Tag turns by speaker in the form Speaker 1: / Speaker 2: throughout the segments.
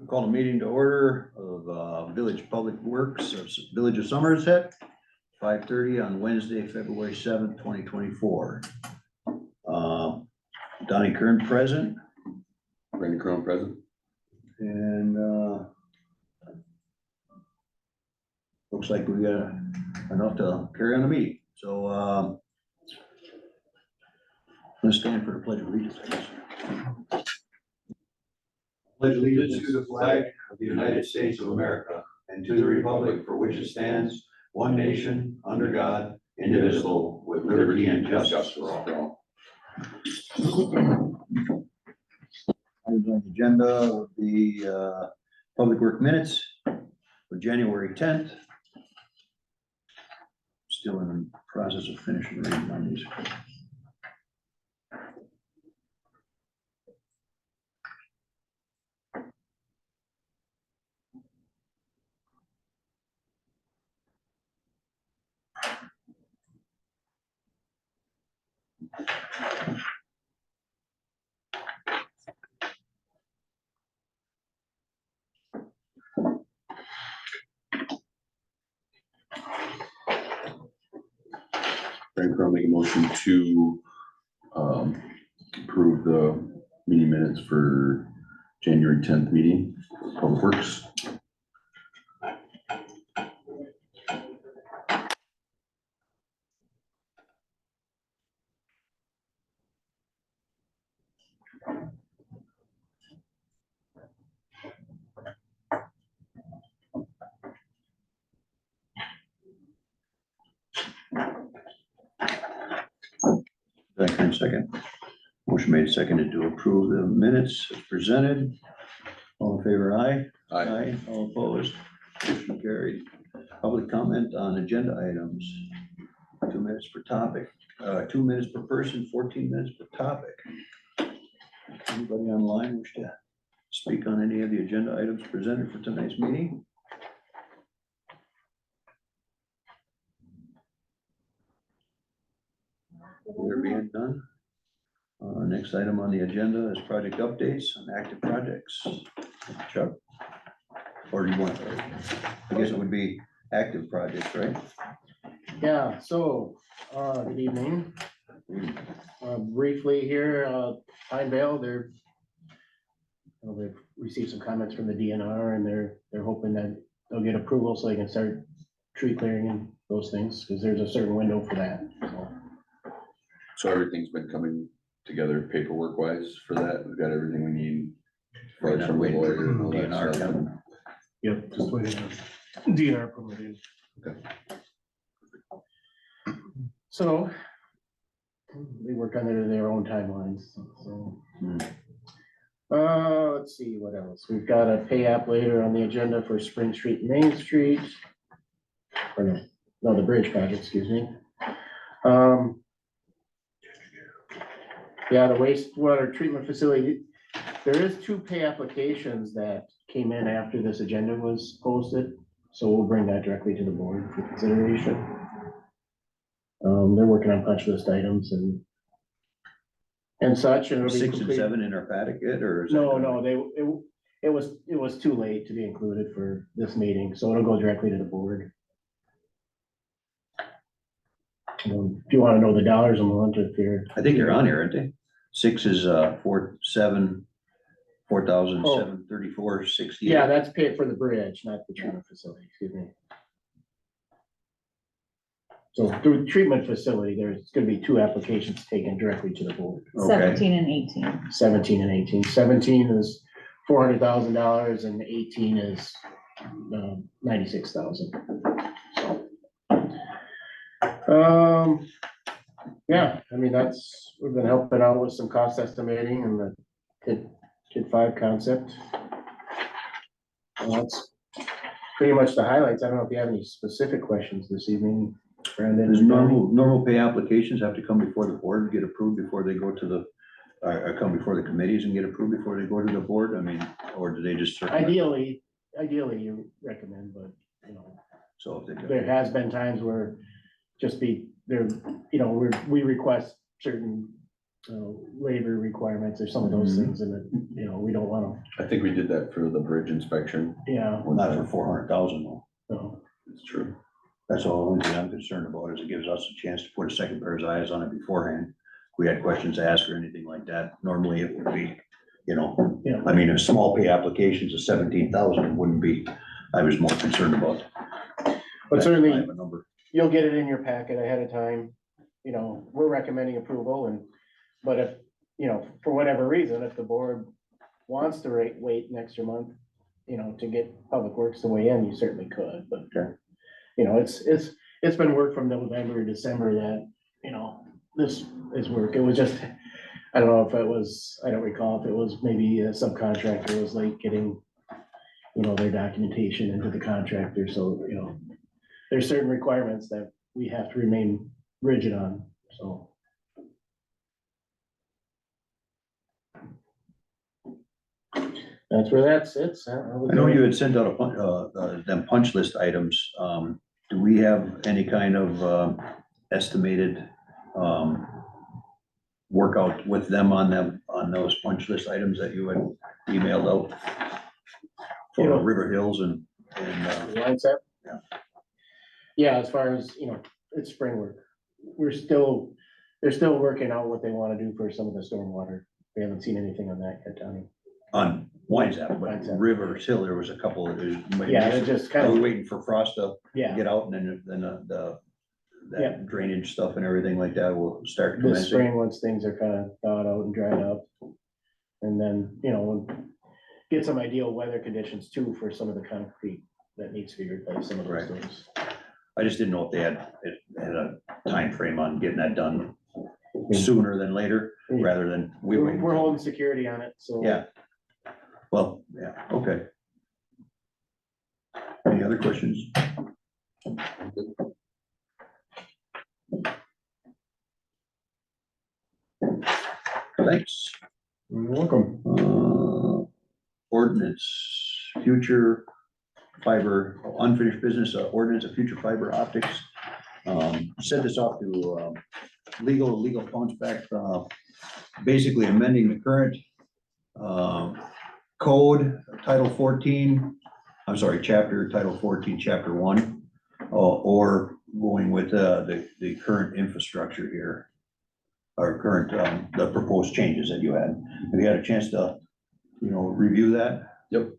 Speaker 1: Call a meeting to order of Village Public Works, Village of Somerset, 5:30 on Wednesday, February 7th, 2024. Donnie Kern present.
Speaker 2: Randy Crone present.
Speaker 1: And looks like we got enough to carry on the meeting. So let's stand for the pledge of allegiance. Pledge allegiance to the flag of the United States of America and to the republic for which it stands, one nation, under God, indivisible, with liberty and justice for all. Items on the agenda would be public work minutes for January 10th. Still in the process of finishing reading on these.
Speaker 2: Randy Crone make a motion to approve the meeting minutes for January 10th meeting, Public Works.
Speaker 1: Second. Motion made, seconded to approve the minutes as presented. All in favor, aye.
Speaker 2: Aye.
Speaker 1: All opposed. Motion carried. Public comment on agenda items. 2 minutes per topic, 2 minutes per person, 14 minutes per topic. Anybody online wish to speak on any of the agenda items presented for tonight's meeting? There being none. Next item on the agenda is project updates on active projects. Chuck? Or do you want, I guess it would be active projects, right?
Speaker 3: Yeah, so, good evening. Briefly here, Pine Vale, they've received some comments from the DNR and they're hoping that they'll get approval so they can start tree clearing and those things, because there's a certain window for that, so.
Speaker 2: So everything's been coming together paperwork wise for that. We've got everything we need.
Speaker 1: Right,
Speaker 2: From the
Speaker 1: waiting for
Speaker 2: lawyer and all that
Speaker 1: DNR.
Speaker 2: stuff.
Speaker 3: Yep, just waiting on DNR permitted.
Speaker 2: Okay.
Speaker 3: So, they work on their own timelines, so. Let's see, what else? We've got a pay app later on the agenda for Spring Street, Main Street. Or no, the bridge project, excuse me. Yeah, the wastewater treatment facility, there is 2 pay applications that came in after this agenda was posted, so we'll bring that directly to the board for consideration. They're working on punch list items and such, and it'll be
Speaker 1: 6 and
Speaker 3: complete.
Speaker 1: 7 in our packet, or? Is that
Speaker 3: No,
Speaker 1: gonna-
Speaker 3: it was too late to be included for this meeting, so it'll go directly to the board. If you wanna know the dollars a month, if you're.
Speaker 1: I think they're on here, aren't they? 6 is 4,734.68.
Speaker 3: Yeah, that's paid for the bridge, not the treatment facility, excuse me. So through treatment facility, there's gonna be 2 applications taken directly to the board,
Speaker 1: Okay.
Speaker 4: 17 and 18.
Speaker 3: 17 and 18. 17 is $400,000 and 18 is 96,000. So, yeah, I mean, we've been helping out with some cost estimating and the KID 5 concept. That's pretty much the highlights. I don't know if you have any specific questions this evening, Brandon.
Speaker 1: Does normal pay applications have to come before the board and get approved before they go to the, come before the committees and get approved before they go to the board? I mean, or do they just?
Speaker 3: Ideally you recommend, but you know,
Speaker 1: So if they.
Speaker 3: there has been times where just be there, you know, we request certain labor requirements or some of those things, and that, you know, we don't wanna,
Speaker 2: I think we did that for the bridge inspection.
Speaker 3: yeah,
Speaker 2: one
Speaker 1: Not for
Speaker 2: time.
Speaker 1: 400,000 though.
Speaker 3: so.
Speaker 2: It's true.
Speaker 1: That's all the only thing I'm concerned about is it gives us a chance to put a second pair of eyes on it beforehand. If we had questions to ask or anything like that, normally it would be, you know,
Speaker 3: Yeah.
Speaker 1: I mean, if small pay applications of 17,000, it wouldn't be, I was more concerned about.
Speaker 3: But
Speaker 1: that
Speaker 3: certainly,
Speaker 1: high of a number.
Speaker 3: you'll get it in your packet ahead of time, you know, we're recommending approval and, but if, you know, for whatever reason, if the board wants to wait an extra month, you know, to get Public Works to weigh in, you certainly could, but, you know, it's been work from November, December that, you know, this is work. It was just, I don't know if it was, I don't recall if it was maybe a subcontractor was like getting, you know, their documentation into the contractor, so, you know, there's certain requirements that we have to remain rigid on, so. That's where that sits.
Speaker 1: I know you had sent out them punch list items. Do we have any kind of, estimated, workout with them, on those punch list items that you had emailed out?
Speaker 3: You know-
Speaker 1: For River Hills and,
Speaker 3: Line set?
Speaker 1: Yeah.
Speaker 3: Yeah, as far as, you know, it's spring work. They're still working out what they wanna do for some of the stormwater. We haven't seen anything on that yet, Tony.
Speaker 1: on Winesap, but
Speaker 3: Winesap.
Speaker 1: Rivers Hill, there was a couple of.
Speaker 3: Yeah, they're just
Speaker 1: Are we
Speaker 3: kind of,
Speaker 1: waiting for frost to
Speaker 3: yeah,
Speaker 1: get out, and then
Speaker 3: Yeah.
Speaker 1: that drainage stuff and everything like that will start
Speaker 3: this
Speaker 1: commencing?
Speaker 3: spring, once things are kind of thawed out and dried up. And then, you know, get some ideal weather conditions too for some of the concrete that needs to be replaced, some of those
Speaker 1: Right.
Speaker 3: things.
Speaker 1: I just didn't know if they had a time frame on getting that done sooner than later, rather than we wait.
Speaker 3: We're holding security on it, so.
Speaker 1: Yeah. Well, yeah, okay. Any other questions? Thanks.
Speaker 3: You're welcome.
Speaker 1: Ordinance, future fiber, unfinished business, ordinance of future fiber optics. Sent this off to, legal funds back, basically amending the current, code, Title 14, I'm sorry, Title 14, Chapter 1, or going with, the current infrastructure here, or current, the proposed changes that you had. Have you had a chance to, you know, review that?
Speaker 2: Yep.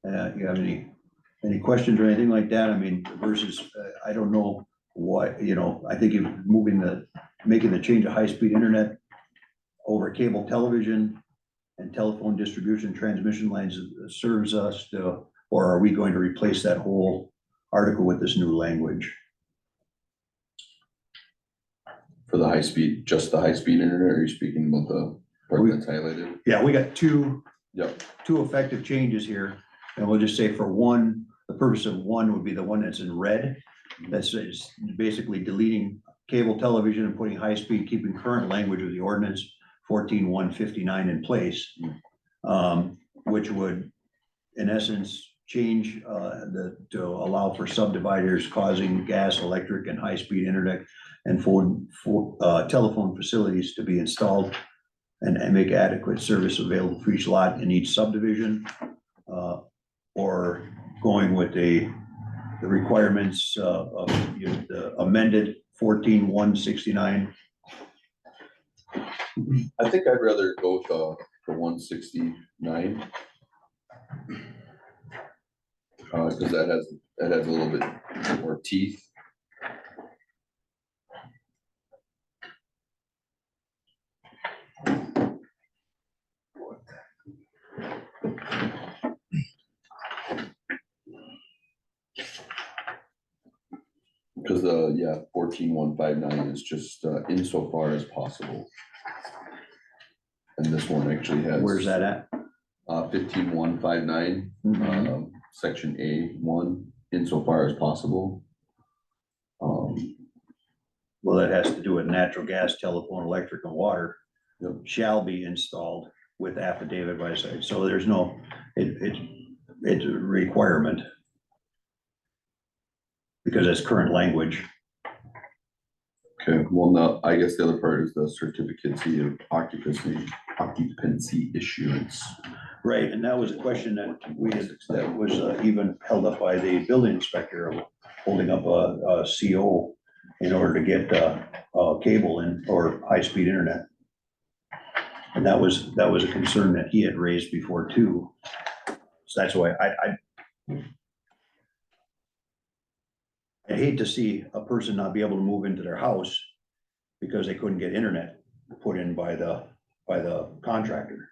Speaker 1: You have any questions or anything like that? I mean, versus, I don't know what, you know, I think if making the change of high-speed internet over cable television and telephone distribution transmission lines serves us to, or are we going to replace that whole article with this new language?
Speaker 2: For the high speed, just the high speed internet, or are you speaking about the part that's highlighted?
Speaker 1: Yeah, we got two
Speaker 2: Yep,
Speaker 1: effective changes here, and we'll just say for one, the purpose of one would be the one that's in red. That's is basically deleting cable television and putting high speed, keeping current language of the ordinance 14-159 in place. Which would, in essence, change to allow for subdividers causing gas, electric, and high-speed internet and telephone facilities to be installed and make adequate service available for each lot in each subdivision, or going with the requirements of the amended 14-169.
Speaker 2: I think I'd rather go with the 169. Cause that has a little bit more teeth. Cause 14-159 is just insofar as possible. And this one actually has.
Speaker 1: Where's that at?
Speaker 2: 15-159, section A1, insofar as possible.
Speaker 1: Well, that has to do with natural gas, telephone, electric, and water.
Speaker 2: Yep.
Speaker 1: Shall be installed with affidavit by site, so there's no, it's a requirement. Because it's current language.
Speaker 2: Okay, well, no, I guess the other part is the certificacy of occupancy issuance.
Speaker 1: Right, and that was a question that that was even held up by the building inspector, holding up a CO in order to get cable in or high-speed internet. And that was a concern that he had raised before too. So that's why I hate to see a person not be able to move into their house because they couldn't get internet put in by the contractor.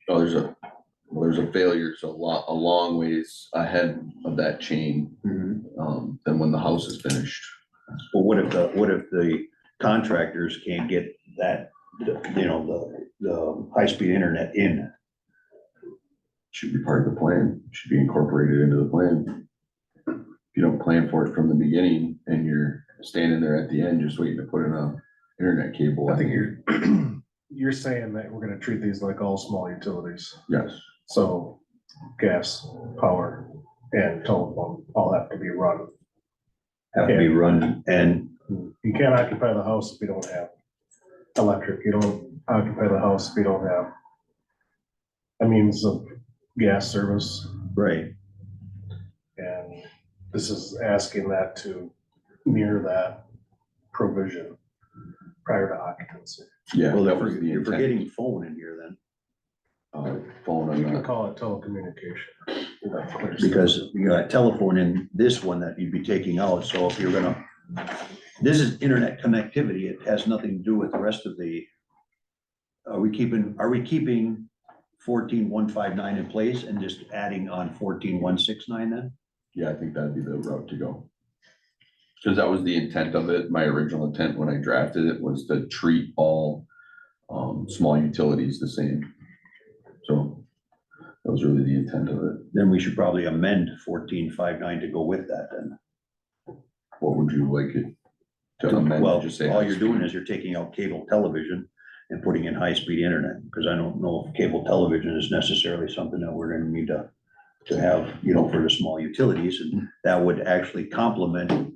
Speaker 2: Oh, there's a failure, so a long ways ahead of that chain, than when the house is finished.
Speaker 1: But what if the contractors can't get that, the high-speed internet in?
Speaker 2: Should be part of the plan, should be incorporated into the plan. If you don't plan for it from the beginning and you're standing there at the end just waiting to put in a internet cable.
Speaker 4: I think you're saying that we're gonna treat these like all small utilities.
Speaker 2: Yes,
Speaker 4: So gas, power, and telephone all have to be run.
Speaker 1: Have to be run, and
Speaker 4: You can't occupy the house if you don't have electric. You don't occupy the house if you don't have a means of gas service.
Speaker 1: right,
Speaker 4: And this is asking that to mirror that provision prior to occupancy.
Speaker 2: yeah,
Speaker 1: well,
Speaker 2: that was the
Speaker 1: you're
Speaker 2: intent.
Speaker 1: forgetting phone in here then,
Speaker 2: Phone
Speaker 4: You
Speaker 2: on
Speaker 4: can
Speaker 2: that,
Speaker 4: call it telecommunication. That clears
Speaker 1: because you got telephone in this one that you'd be taking out, so if you're gonna, this is internet connectivity, it has nothing to do with the rest of the. Are we keeping 14.159 in place and just adding on 14.169 then?
Speaker 2: yeah, I think that'd be the route to go. Cause that was the intent of it, my original intent when I drafted it was to treat all, small utilities the same. So that was really the intent of it.
Speaker 1: Then we should probably amend 14.59 to go with that then.
Speaker 2: What would you like it to amend?
Speaker 1: Well,
Speaker 2: Just say
Speaker 1: all you're
Speaker 2: high
Speaker 1: doing
Speaker 2: speed?
Speaker 1: is you're taking out cable television and putting in high-speed internet, because I don't know if cable television is necessarily something that we're gonna need to have, for the small utilities, and that would actually complement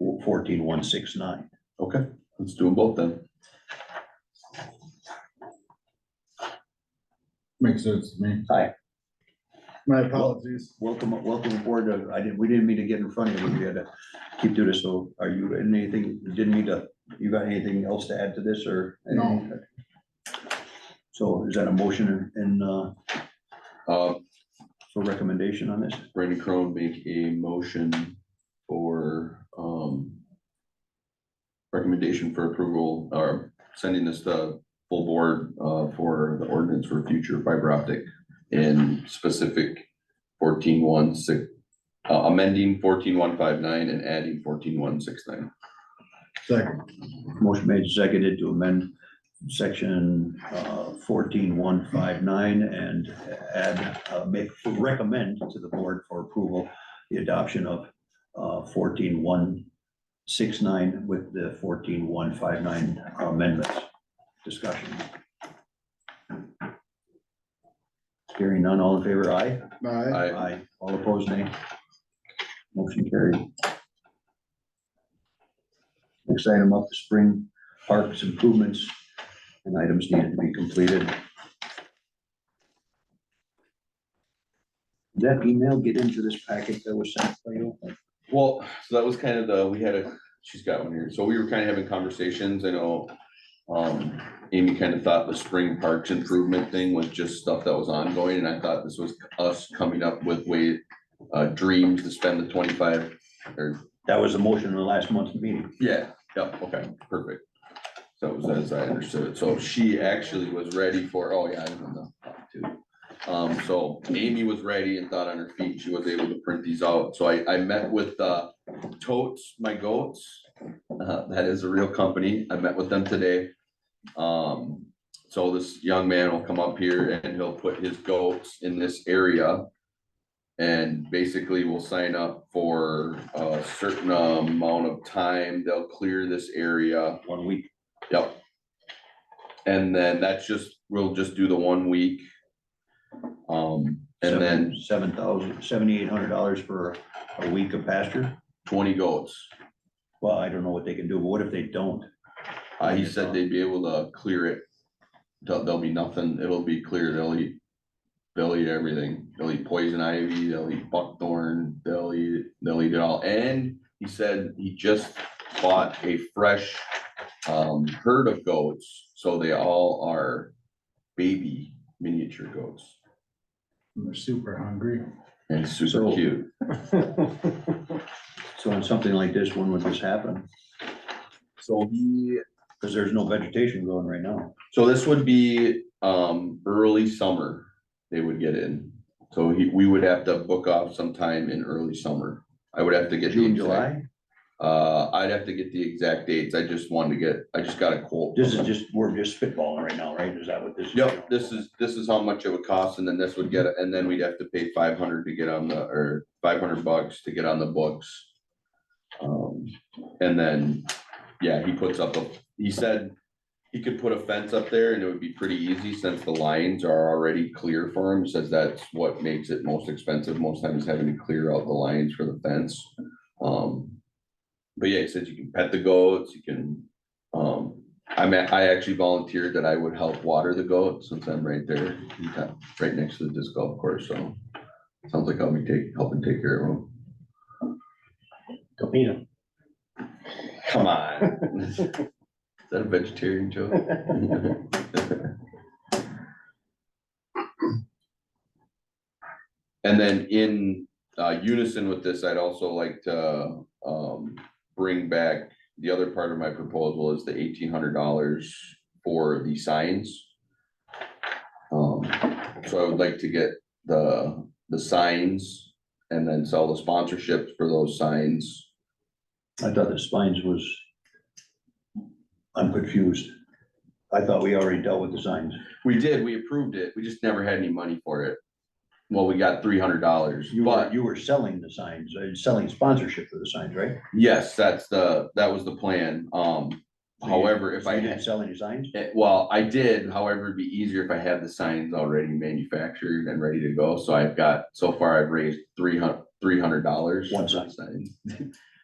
Speaker 1: 14.169.
Speaker 2: Okay, let's do them both then.
Speaker 5: Makes sense to me.
Speaker 1: Hi,
Speaker 5: My apologies.
Speaker 1: welcome aboard. We didn't mean to get in front of you. We had to keep doing this. So are you in anything, you got anything else to add to this or? anything? So is that a motion for recommendation on this?
Speaker 2: Brandon Crone make a motion for, recommendation for approval, or sending this to full board, for the ordinance for future fiber optic in specific 14.16, amending 14.159 and adding 14.169.
Speaker 5: Second.
Speaker 1: Motion made, and seconded to amend section 14.159 and recommend to the board for approval the adoption of 14.169 with the 14.159 amendments. Discussion. Hearing none, all in favor, aye?
Speaker 5: Aye.
Speaker 1: Aye. All opposed, nay. Motion carried. Next item up, the spring parks improvements and items needed to be completed. Did that email get into this packet that was sent by you?
Speaker 2: Well, so that was kind of she's got one here. So we were kind of having conversations, I know. Amy kind of thought the spring parks improvement thing was just stuff that was ongoing, and I thought this was us coming up with dreams to spend the 25 or.
Speaker 1: That was the motion in the last month's meeting.
Speaker 2: Yeah, okay, perfect. So it was as I understood it. So she actually was ready for, oh yeah, I remember that too. So Amy was ready and thought on her feet, she was able to print these out. So I met with Totes My Goats. That is a real company. I met with them today. So this young man will come up here and he'll put his goats in this area. And basically we'll sign up for a certain amount of time. They'll clear this area.
Speaker 1: 1 week.
Speaker 2: Yep. And then we'll just do the 1 week. And then
Speaker 1: $7,800 for a week of pasture.
Speaker 2: 20 goats.
Speaker 1: Well, I don't know what they can do, but what if they don't?
Speaker 2: He said they'd be able to clear it. There'll be nothing, it'll be clear, they'll eat everything, they'll eat poison ivy, they'll eat buckthorn, they'll eat it all, and he said he just bought a fresh herd of goats, so they all are baby miniature goats,
Speaker 5: They're super hungry.
Speaker 2: and super
Speaker 1: So-
Speaker 2: cute.
Speaker 1: So on something like this, when would this happen?
Speaker 2: So
Speaker 1: Because there's no vegetation growing right now.
Speaker 2: so this would be early summer, they would get in. So we would have to book off sometime in early summer. I would have to get the
Speaker 1: June,
Speaker 2: exact,
Speaker 1: July?
Speaker 2: I'd have to get the exact dates. I just got a quote.
Speaker 1: This is just, we're just spitballing right now, right? Is that what this is?
Speaker 2: Yep, this is how much it would cost, and then this would get, and then we'd have to pay 500 to get on or $500 to get on the books. And then, yeah, he said he could put a fence up there and it would be pretty easy since the lines are already clear for him. Says that's what makes it most expensive. Most times having to clear out the lines for the fence. But yeah, he said you can pet the goats, you can, I actually volunteered that I would help water the goats since I'm right there, right next to the disc golf course, so. Sounds like I'll be helping take care of them.
Speaker 3: Go feed them.
Speaker 2: Come on. Is that a vegetarian joke? And then in unison with this, I'd also like to bring back, the other part of my proposal is the $1,800 for the signs. So I would like to get the signs and then sell the sponsorships for those signs.
Speaker 1: I thought the spines was, I'm confused. I thought we already dealt with the signs.
Speaker 2: We did, we approved it, we just never had any money for it. Well, we got $300, but
Speaker 1: You were selling the signs, selling sponsorship for the signs, right?
Speaker 2: yes, that was the plan. However, if
Speaker 1: So
Speaker 2: I
Speaker 1: you
Speaker 2: had,
Speaker 1: didn't sell any signs?
Speaker 2: well, I did, however, it'd be easier if I had the signs already manufactured and ready to go, so so far I've raised $300.
Speaker 1: One
Speaker 2: for the signs.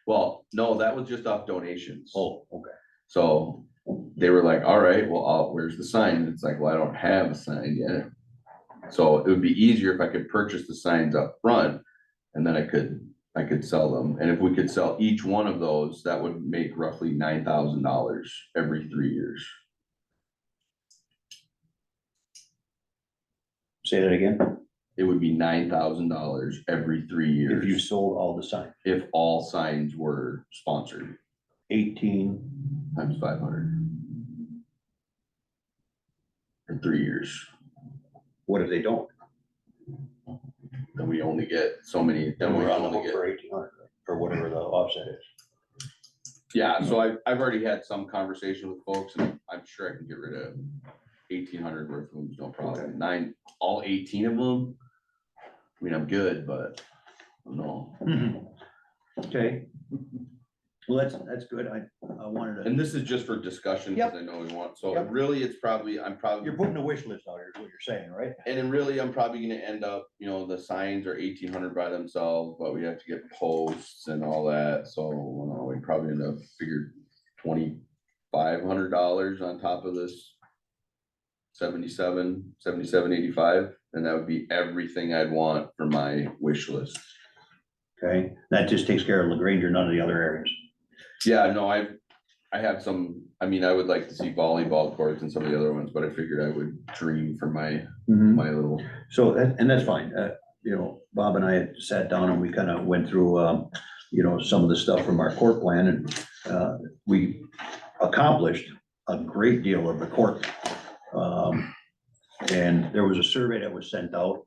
Speaker 2: Well, no, that was just off donations.
Speaker 1: Oh, okay.
Speaker 2: So they were like, all right, well, where's the sign? And it's like, well, I don't have a sign yet. So it would be easier if I could purchase the signs up front and then I could sell them. And if we could sell each one of those, that would make roughly $9,000 every 3 years.
Speaker 1: Say that again?
Speaker 2: It would be $9,000 every 3 years.
Speaker 1: If you sold all the signs,
Speaker 2: If all signs were sponsored
Speaker 1: 18,
Speaker 2: times 500. For 3 years,
Speaker 1: what if they don't?
Speaker 2: then we only get so many, then
Speaker 1: Then
Speaker 2: we
Speaker 1: we're on the
Speaker 2: only
Speaker 1: hook
Speaker 2: get.
Speaker 1: for 1,800 or whatever the offset is.
Speaker 2: Yeah, so I've already had some conversation with folks and I'm sure I can get rid of 1,800 worth of them, no problem. All 18 of them. I mean, I'm good, but no.
Speaker 1: Okay. Well, that's good. I wanted to,
Speaker 2: And this is just for discussion, because I know we want, so
Speaker 1: Yep.
Speaker 2: really, I'm probably.
Speaker 1: you're putting a wish list out here, is what you're saying, right?
Speaker 2: And then really, I'm probably gonna end up, the signs are 1,800 by themselves, but we have to get posts and all that, so, we probably end up figured $2,500 on top of this. 77.85, and that would be everything I'd want for my wish list.
Speaker 1: Okay, that just takes care of LaGrange or none of the other areas.
Speaker 2: Yeah, no, I have some, I would like to see volleyball courts and some of the other ones, but I figured I would dream for my little.
Speaker 1: So and that's fine. Bob and I had sat down and we kind of went through, some of the stuff from our court plan and we accomplished a great deal of the court. And there was a survey that was sent out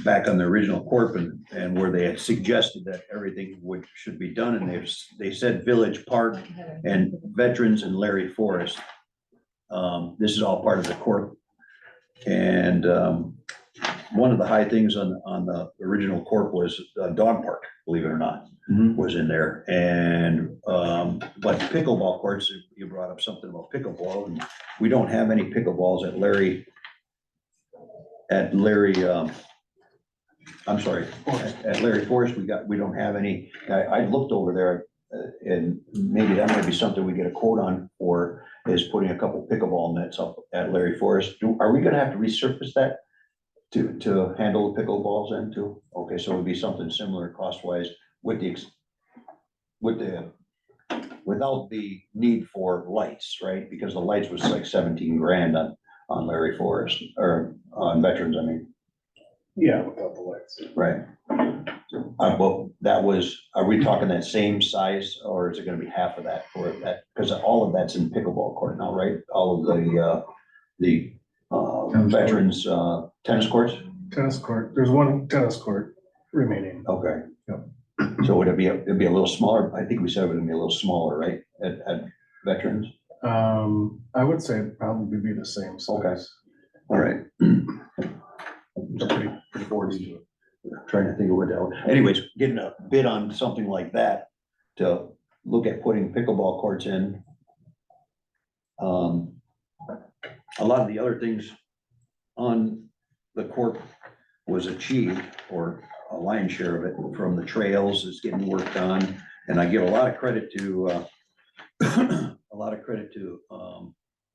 Speaker 1: back on the original corp and where they had suggested that everything should be done, and they said Village Park and Veterans and Larry Forest. This is all part of the corp. And one of the high things on the original corp was a dog park, believe it or not, was in there. And but pickleball courts, you brought up something about pickleball, and we don't have any pickleballs at Larry I'm sorry, at Larry Forest, we don't have any, I looked over there, and maybe that might be something we get a quote on for, is putting a couple pickleball nets up at Larry Forest. Are we gonna have to resurface that to handle the pickleballs then too? Okay, so it would be something similar cost-wise with without the need for lights, right? Because the lights was like 17 grand on Larry Forest, or on Veterans, I mean.
Speaker 4: Yeah, without the lights.
Speaker 1: Right. Well, that was, are we talking that same size, or is it gonna be half of that for that? Because all of that's in pickleball court now, right? All of the veterans, tennis courts?
Speaker 4: Tennis court, there's one tennis court remaining.
Speaker 1: Okay.
Speaker 4: Yep.
Speaker 1: So would it'd be a little smaller? I think we said it would be a little smaller, right? At veterans?
Speaker 4: I would say it'd probably be the same
Speaker 1: Okay.
Speaker 4: size.
Speaker 1: All right.
Speaker 4: They're pretty gorgeous.
Speaker 1: Trying to think of what that, anyways, getting a bid on something like that to look at putting pickleball courts in. A lot of the other things on the court was achieved, or a lion's share of it, from the trails is getting worked on. And I give a lot of credit to,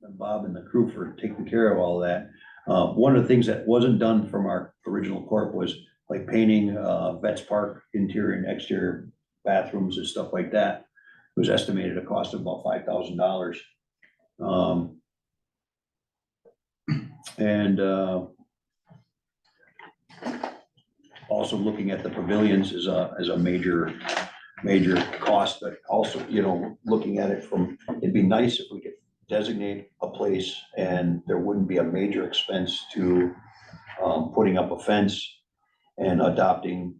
Speaker 1: Bob and the crew for taking care of all that. One of the things that wasn't done from our original corp was like painting, Vets Park interior and exterior bathrooms and stuff like that. It was estimated a cost of about $5,000. And also looking at the pavilions is a major cost, but also, looking at it from, it'd be nice if we could designate a place and there wouldn't be a major expense to putting up a fence and adopting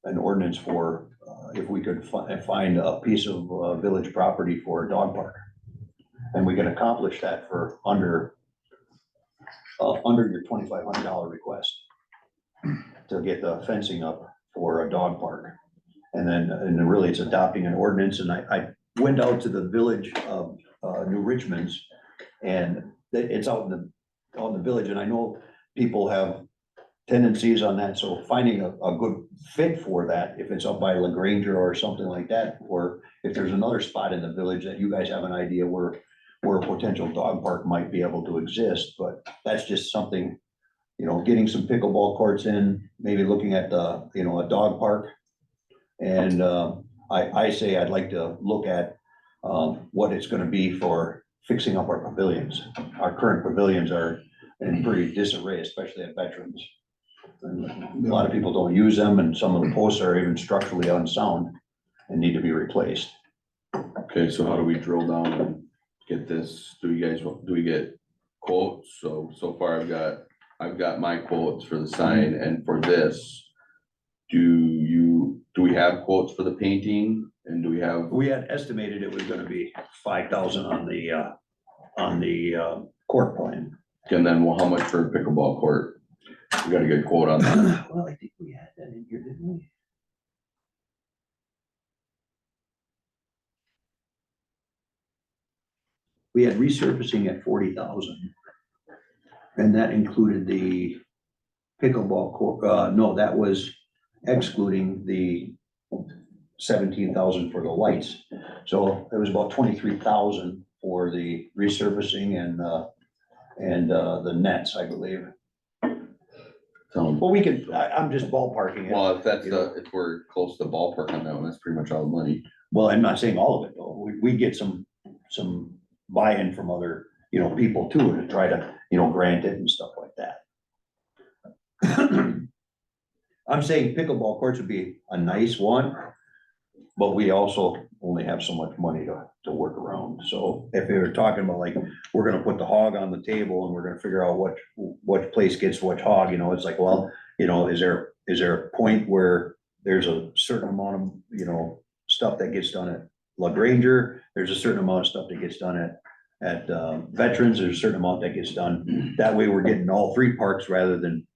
Speaker 1: an ordinance for, if we could find a piece of village property for a dog park. And we can accomplish that for under your $2,500 request to get the fencing up for a dog park. And then really it's adopting an ordinance. And I went out to the village of New Richmond's, and it's out in the village, and I know people have tendencies on that, so finding a good fit for that, if it's up by LaGranger or something like that, or if there's another spot in the village that you guys have an idea where a potential dog park might be able to exist, but that's just something, getting some pickleball courts in, maybe looking at a dog park. And I say I'd like to look at what it's gonna be for fixing up our pavilions. Our current pavilions are in pretty disarray, especially at Veterans. And a lot of people don't use them, and some of the posts are even structurally unsound and need to be replaced.
Speaker 2: Okay, so how do we drill down and get this? Do we get quotes? So far I've got my quotes for the sign and for this. Do we have quotes for the painting, and do we have?
Speaker 1: We had estimated it was gonna be 5,000 on the court plan.
Speaker 2: And then, well, how much for a pickleball court? We got a good quote on that.
Speaker 1: Well, I think we had that in here, didn't we? We had resurfacing at 40,000. And that included the pickleball court, no, that was excluding the 17,000 for the lights. So it was about 23,000 for the resurfacing and the nets, I believe. Well, we could, I'm just ballparking it.
Speaker 2: Well, if we're close to the ballpark on that one, that's pretty much all the money.
Speaker 1: Well, I'm not saying all of it, though. We get some buy-in from other, people too, to try to, grant it and stuff like that. I'm saying pickleball courts would be a nice one, but we also only have so much money to work around. So if we were talking about like, we're gonna put the hog on the table and we're gonna figure out what place gets what hog, it's like, well, is there a point where there's a certain amount of, stuff that gets done at LaGranger, there's a certain amount of stuff that gets done at Veterans, there's a certain amount that gets done. That way we're getting all three parks rather than,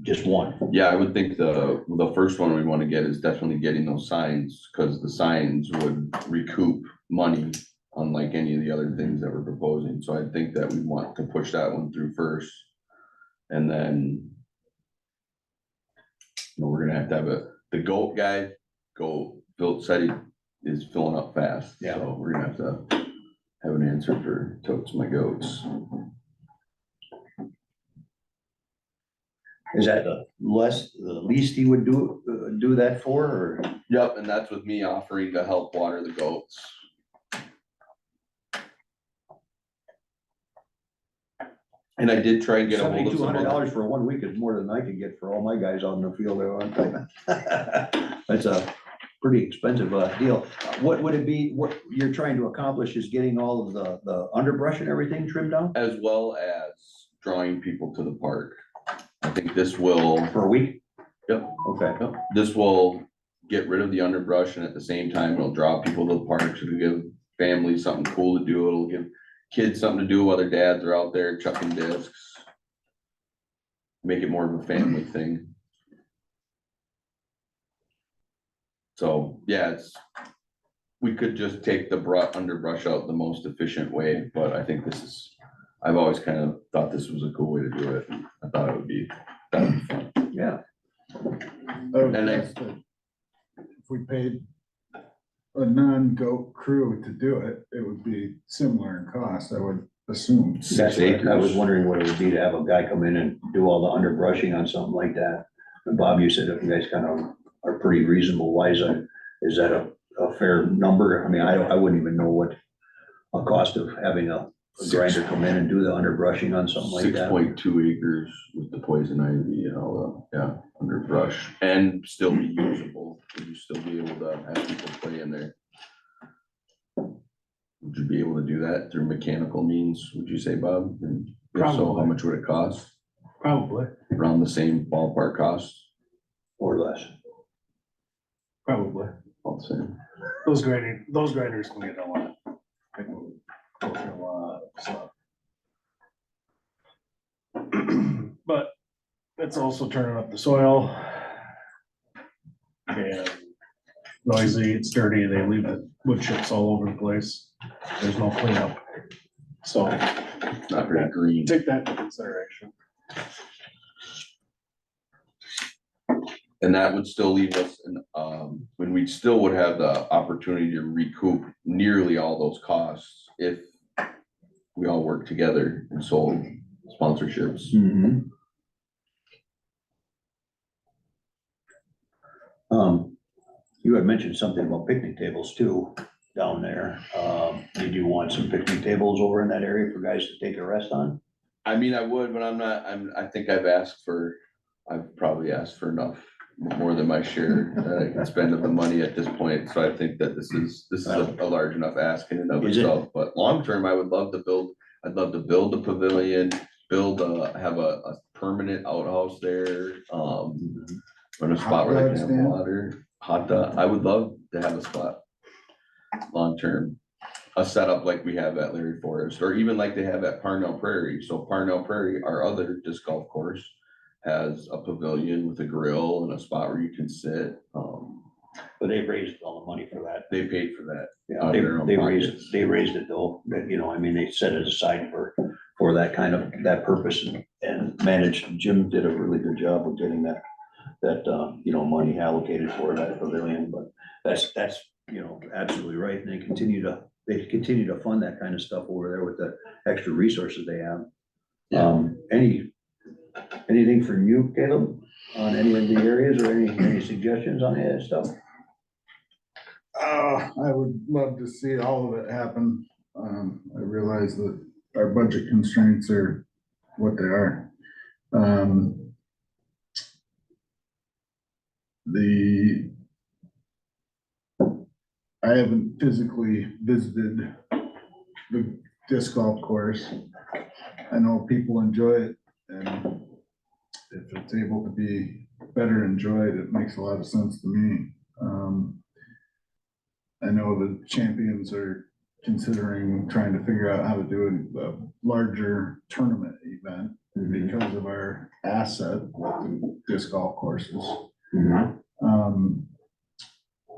Speaker 1: just one.
Speaker 2: Yeah, I would think the first one we want to get is definitely getting those signs, because the signs would recoup money unlike any of the other things that we're proposing. So I think that we want to push that one through first. And then you know, we're gonna have to have the goat guy, Phil said he is filling up fast.
Speaker 1: Yeah.
Speaker 2: So we're gonna have to have an answer for totes my goats.
Speaker 1: Is that the least he would do that for, or?
Speaker 2: Yep, and that's with me offering to help water the goats. And I did try and get a hold of
Speaker 1: $7,200
Speaker 2: some other.
Speaker 1: for 1 week is more than I could get for all my guys on the field there on time. That's a pretty expensive deal. What would it be, what you're trying to accomplish is getting all of the underbrush and everything trimmed down
Speaker 2: As well as drawing people to the park. I think this will,
Speaker 1: for a week?
Speaker 2: Yep.
Speaker 1: Okay,
Speaker 2: yep, this will get rid of the underbrush and at the same time it'll draw people to the parks. It'll give families something cool to do. It'll give kids something to do while their dads are out there chucking discs. Make it more of a family thing. So, yeah, we could just take the underbrush out the most efficient way, but I think I've always kind of thought this was a cool way to do it. And I thought that would be fun.
Speaker 1: yeah.
Speaker 5: I would
Speaker 2: And I-
Speaker 5: guess that if we paid a non-goat crew to do it, it would be similar in cost, I would assume.
Speaker 1: That's what I was wondering what it would be to have a guy come in and do all the underbrushing on something like that. And Bob, you said if you guys kind of are pretty reasonable wise, is that a fair number? I mean, I wouldn't even know what a cost of having a grinder come in and do the underbrushing on something like that.
Speaker 2: 6.2 acres with the poison ivy and all the, yeah, underbrush and still be usable. Would you still be able to have people play in there? Would you be able to do that through mechanical means, would you say, Bob? And if so, how
Speaker 5: Probably.
Speaker 2: much would it cost?
Speaker 5: Probably,
Speaker 2: Around the same ballpark cost?
Speaker 1: Or less.
Speaker 5: probably.
Speaker 2: I'll say.
Speaker 5: Those grinders can get a lot. They can go through a lot of stuff. But it's also turning up the soil. And noisy, it's dirty, they leave the wood chips all over the place. There's no cleanup. So
Speaker 2: Not very green.
Speaker 5: take that into consideration.
Speaker 2: And that would still leave us, when we still would have the opportunity to recoup nearly all those costs if we all worked together and sold sponsorships.
Speaker 1: Mhm. You had mentioned something about picnic tables too, down there. Did you want some picnic tables over in that area for guys to take a rest on?
Speaker 2: I mean, I would, but I think I've probably asked for enough, more than my share that I can spend of the money at this point. So I think that this is a large enough ask in and of
Speaker 1: Is it?
Speaker 2: itself, but long term, I'd love to build the pavilion, have a permanent outhouse there, in a spot where they can have water, hot tub. I would love to have a spot long term, a setup like we have at Larry Forest, or even like they have at Parnell Prairie. So Parnell Prairie, our other disc golf course, has a pavilion with a grill and a spot where you can sit.
Speaker 1: But they raised all the money for that.
Speaker 2: They paid for that.
Speaker 1: Yeah,
Speaker 2: Out of their own
Speaker 1: they
Speaker 2: pockets.
Speaker 1: raised it though, that, you know, I mean, they set it aside for that kind of, that purpose and managed. Jim did a really good job of getting that, you know, money allocated for that pavilion, but that's, you know, absolutely right. And they continue to fund that kind of stuff over there with the extra resources they have.
Speaker 2: Yeah.
Speaker 1: Anything from you, Caleb, on any of the areas or any suggestions on any of that stuff?
Speaker 5: I would love to see all of it happen. I realize that our budget constraints are what they are. I haven't physically visited the disc golf course. I know people enjoy it, and if it's able to be better enjoyed, it makes a lot of sense to me. I know the champions are considering trying to figure out how to do a larger tournament event because of our asset with the disc golf courses.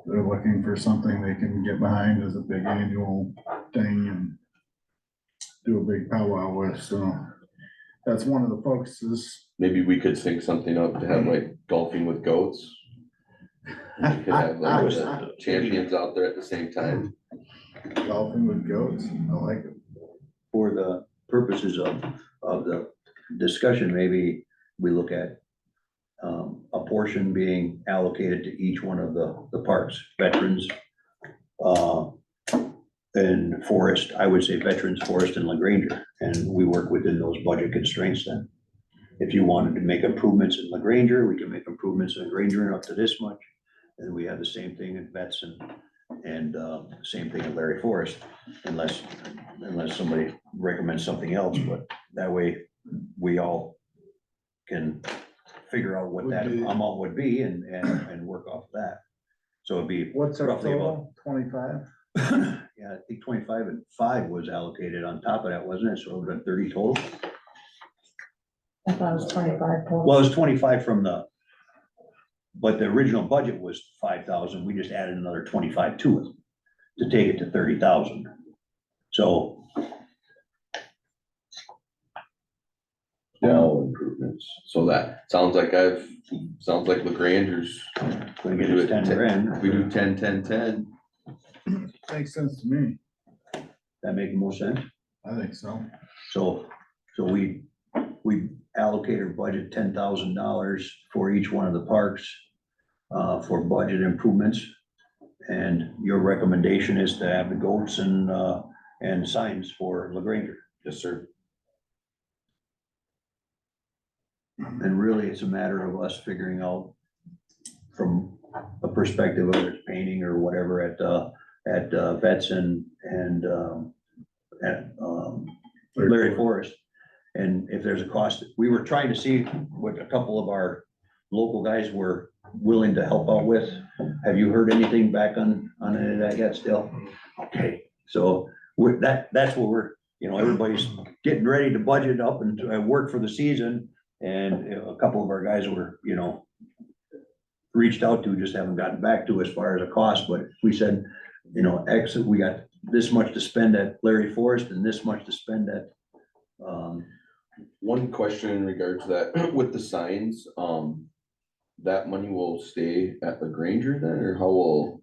Speaker 5: They're looking for something they can get behind as a big annual thing and do a big powwow with, so that's one of the focuses
Speaker 2: maybe we could sync something up to have like golfing with goats. We could have like the champions out there at the same time.
Speaker 5: Golfing with goats, I like it.
Speaker 1: For the purposes of the discussion, maybe we look at a portion being allocated to each one of the parks, veterans, and forest, I would say veterans, forest and LaGranger, and we work within those budget constraints then. If you wanted to make improvements in LaGranger, we can make improvements in LaGranger up to this much. And we have the same thing in vets and same thing at Larry Forest, unless somebody recommends something else, but that way we all can figure out what that
Speaker 5: Would be-
Speaker 1: amount would be and work off that. So it'd be
Speaker 5: What's our
Speaker 1: roughly about,
Speaker 5: total? 25?
Speaker 1: yeah, I think 25 and 5 was allocated on top of that, wasn't it? So it would have been 30 total.
Speaker 6: I thought it was 25 total.
Speaker 1: Well, it was 25 from but the original budget was 5,000. We just added another 25 to it to take it to 30,000. So
Speaker 2: All improvements. So that sounds like LaGranger's,
Speaker 1: gonna get us 10 grand.
Speaker 2: if we do 10, 10, 10.
Speaker 5: Makes sense to me.
Speaker 1: That make the most sense?
Speaker 5: I think so.
Speaker 1: So we allocate our budget $10,000 for each one of the parks for budget improvements. And your recommendation is to have the goats and signs for LaGranger.
Speaker 2: Yes, sir.
Speaker 1: And really, it's a matter of us figuring out from a perspective of it's painting or whatever at vets and Larry Forest. And if there's a cost, we were trying to see what a couple of our local guys were willing to help out with. Have you heard anything back on any of that yet still? Okay, so that's what we're, everybody's getting ready to budget up and work for the season. And a couple of our guys were, reached out to, just haven't gotten back to as far as a cost, but we said, we got this much to spend at Larry Forest and this much to spend at,
Speaker 2: One question in regards to that, with the signs, that money will stay at LaGranger then, or how will,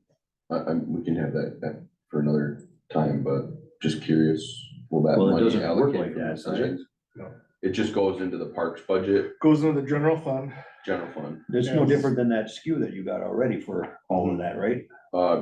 Speaker 2: we can have that for another time, but just curious, will that
Speaker 1: Well, it
Speaker 2: money
Speaker 1: doesn't work
Speaker 2: allocate
Speaker 1: like
Speaker 2: from the
Speaker 1: that, does it?
Speaker 2: signs?
Speaker 4: No.
Speaker 2: It just goes into the parks budget,
Speaker 4: Goes into the general fund.
Speaker 2: general fund.
Speaker 1: it's no
Speaker 4: Yes.
Speaker 1: different than that SKU that you got already for all of that, right?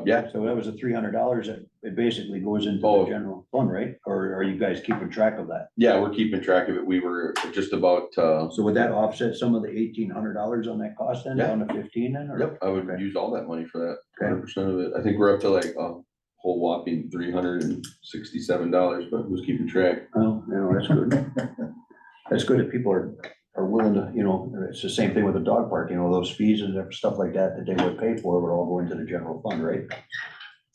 Speaker 2: Yeah,
Speaker 1: So that was a $300 that it basically goes into the
Speaker 2: Oh.
Speaker 1: general fund, right? Or are you guys keeping track of that?
Speaker 2: yeah, we're keeping track of it. We were just about,
Speaker 1: So would that offset some of the $1,800 on that cost then,
Speaker 2: Yeah.
Speaker 1: down to 15 then? or-
Speaker 2: yep, I would
Speaker 1: Okay.
Speaker 2: use all that money for that,
Speaker 1: Okay.
Speaker 2: 100% of it. I think we're up to like a whole whopping $367, but who's keeping track?
Speaker 1: Well, that's good. That's good if people are willing to, it's the same thing with the dog park, those fees and stuff like that they would pay for would all go into the general fund, right?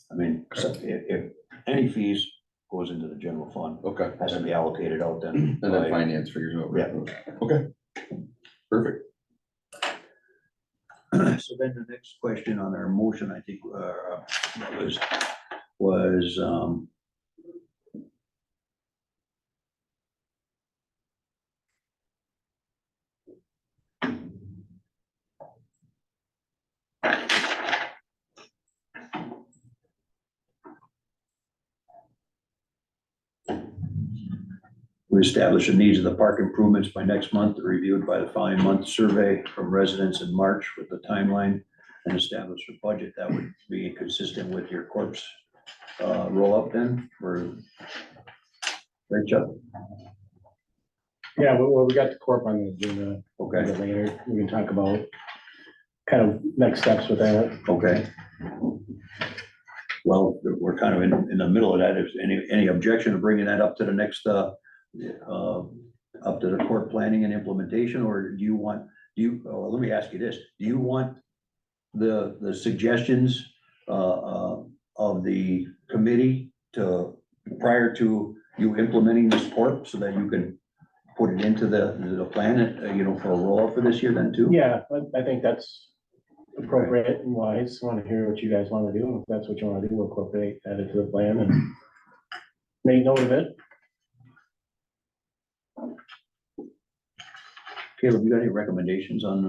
Speaker 1: I mean, so if any fees goes into the general fund,
Speaker 2: Okay.
Speaker 1: has to be allocated out then.
Speaker 2: And then
Speaker 1: by-
Speaker 2: finance figures out.
Speaker 1: Yeah.
Speaker 2: Okay. Perfect.
Speaker 1: So then the next question on our motion, I think, was, we establish the needs of the park improvements by next month, reviewed by the following month survey from residents in March with the timeline and establish a budget that would be consistent with your corpse roll up then, or right, Chuck?
Speaker 3: Yeah, well, we got the corp on the agenda a
Speaker 1: Okay,
Speaker 3: bit later. We can talk about kind of next steps with that.
Speaker 1: okay. Well, we're kind of in the middle of that. Is any objection to bringing that up to the next, up to the court planning and implementation, or let me ask you this, do you want the suggestions, of the committee prior to you implementing this corp, so that you can put it into the plan, for a roll-up for this year then too?
Speaker 3: Yeah, I think that's appropriate and wise. Want to hear what you guys want to do. If that's what you want to do, we'll incorporate that into the plan and make note of it.
Speaker 1: Caleb, you got any recommendations on,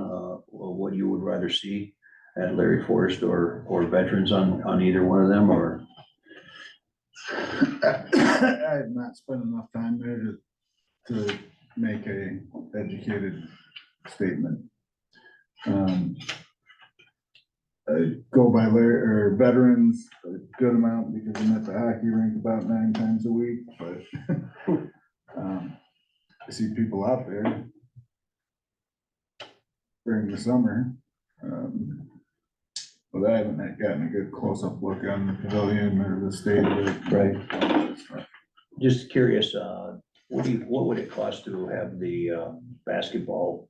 Speaker 1: what you would rather see at Larry Forest or veterans on either one of them, or?
Speaker 5: I have not spent enough time there to make a educated statement. I go by veterans a good amount because I'm at the hockey rink about 9 times a week, but I see people out there during the summer. But I haven't gotten a good close-up look on the pavilion or the state of it.
Speaker 1: Right. Just curious, what would it cost to have the basketball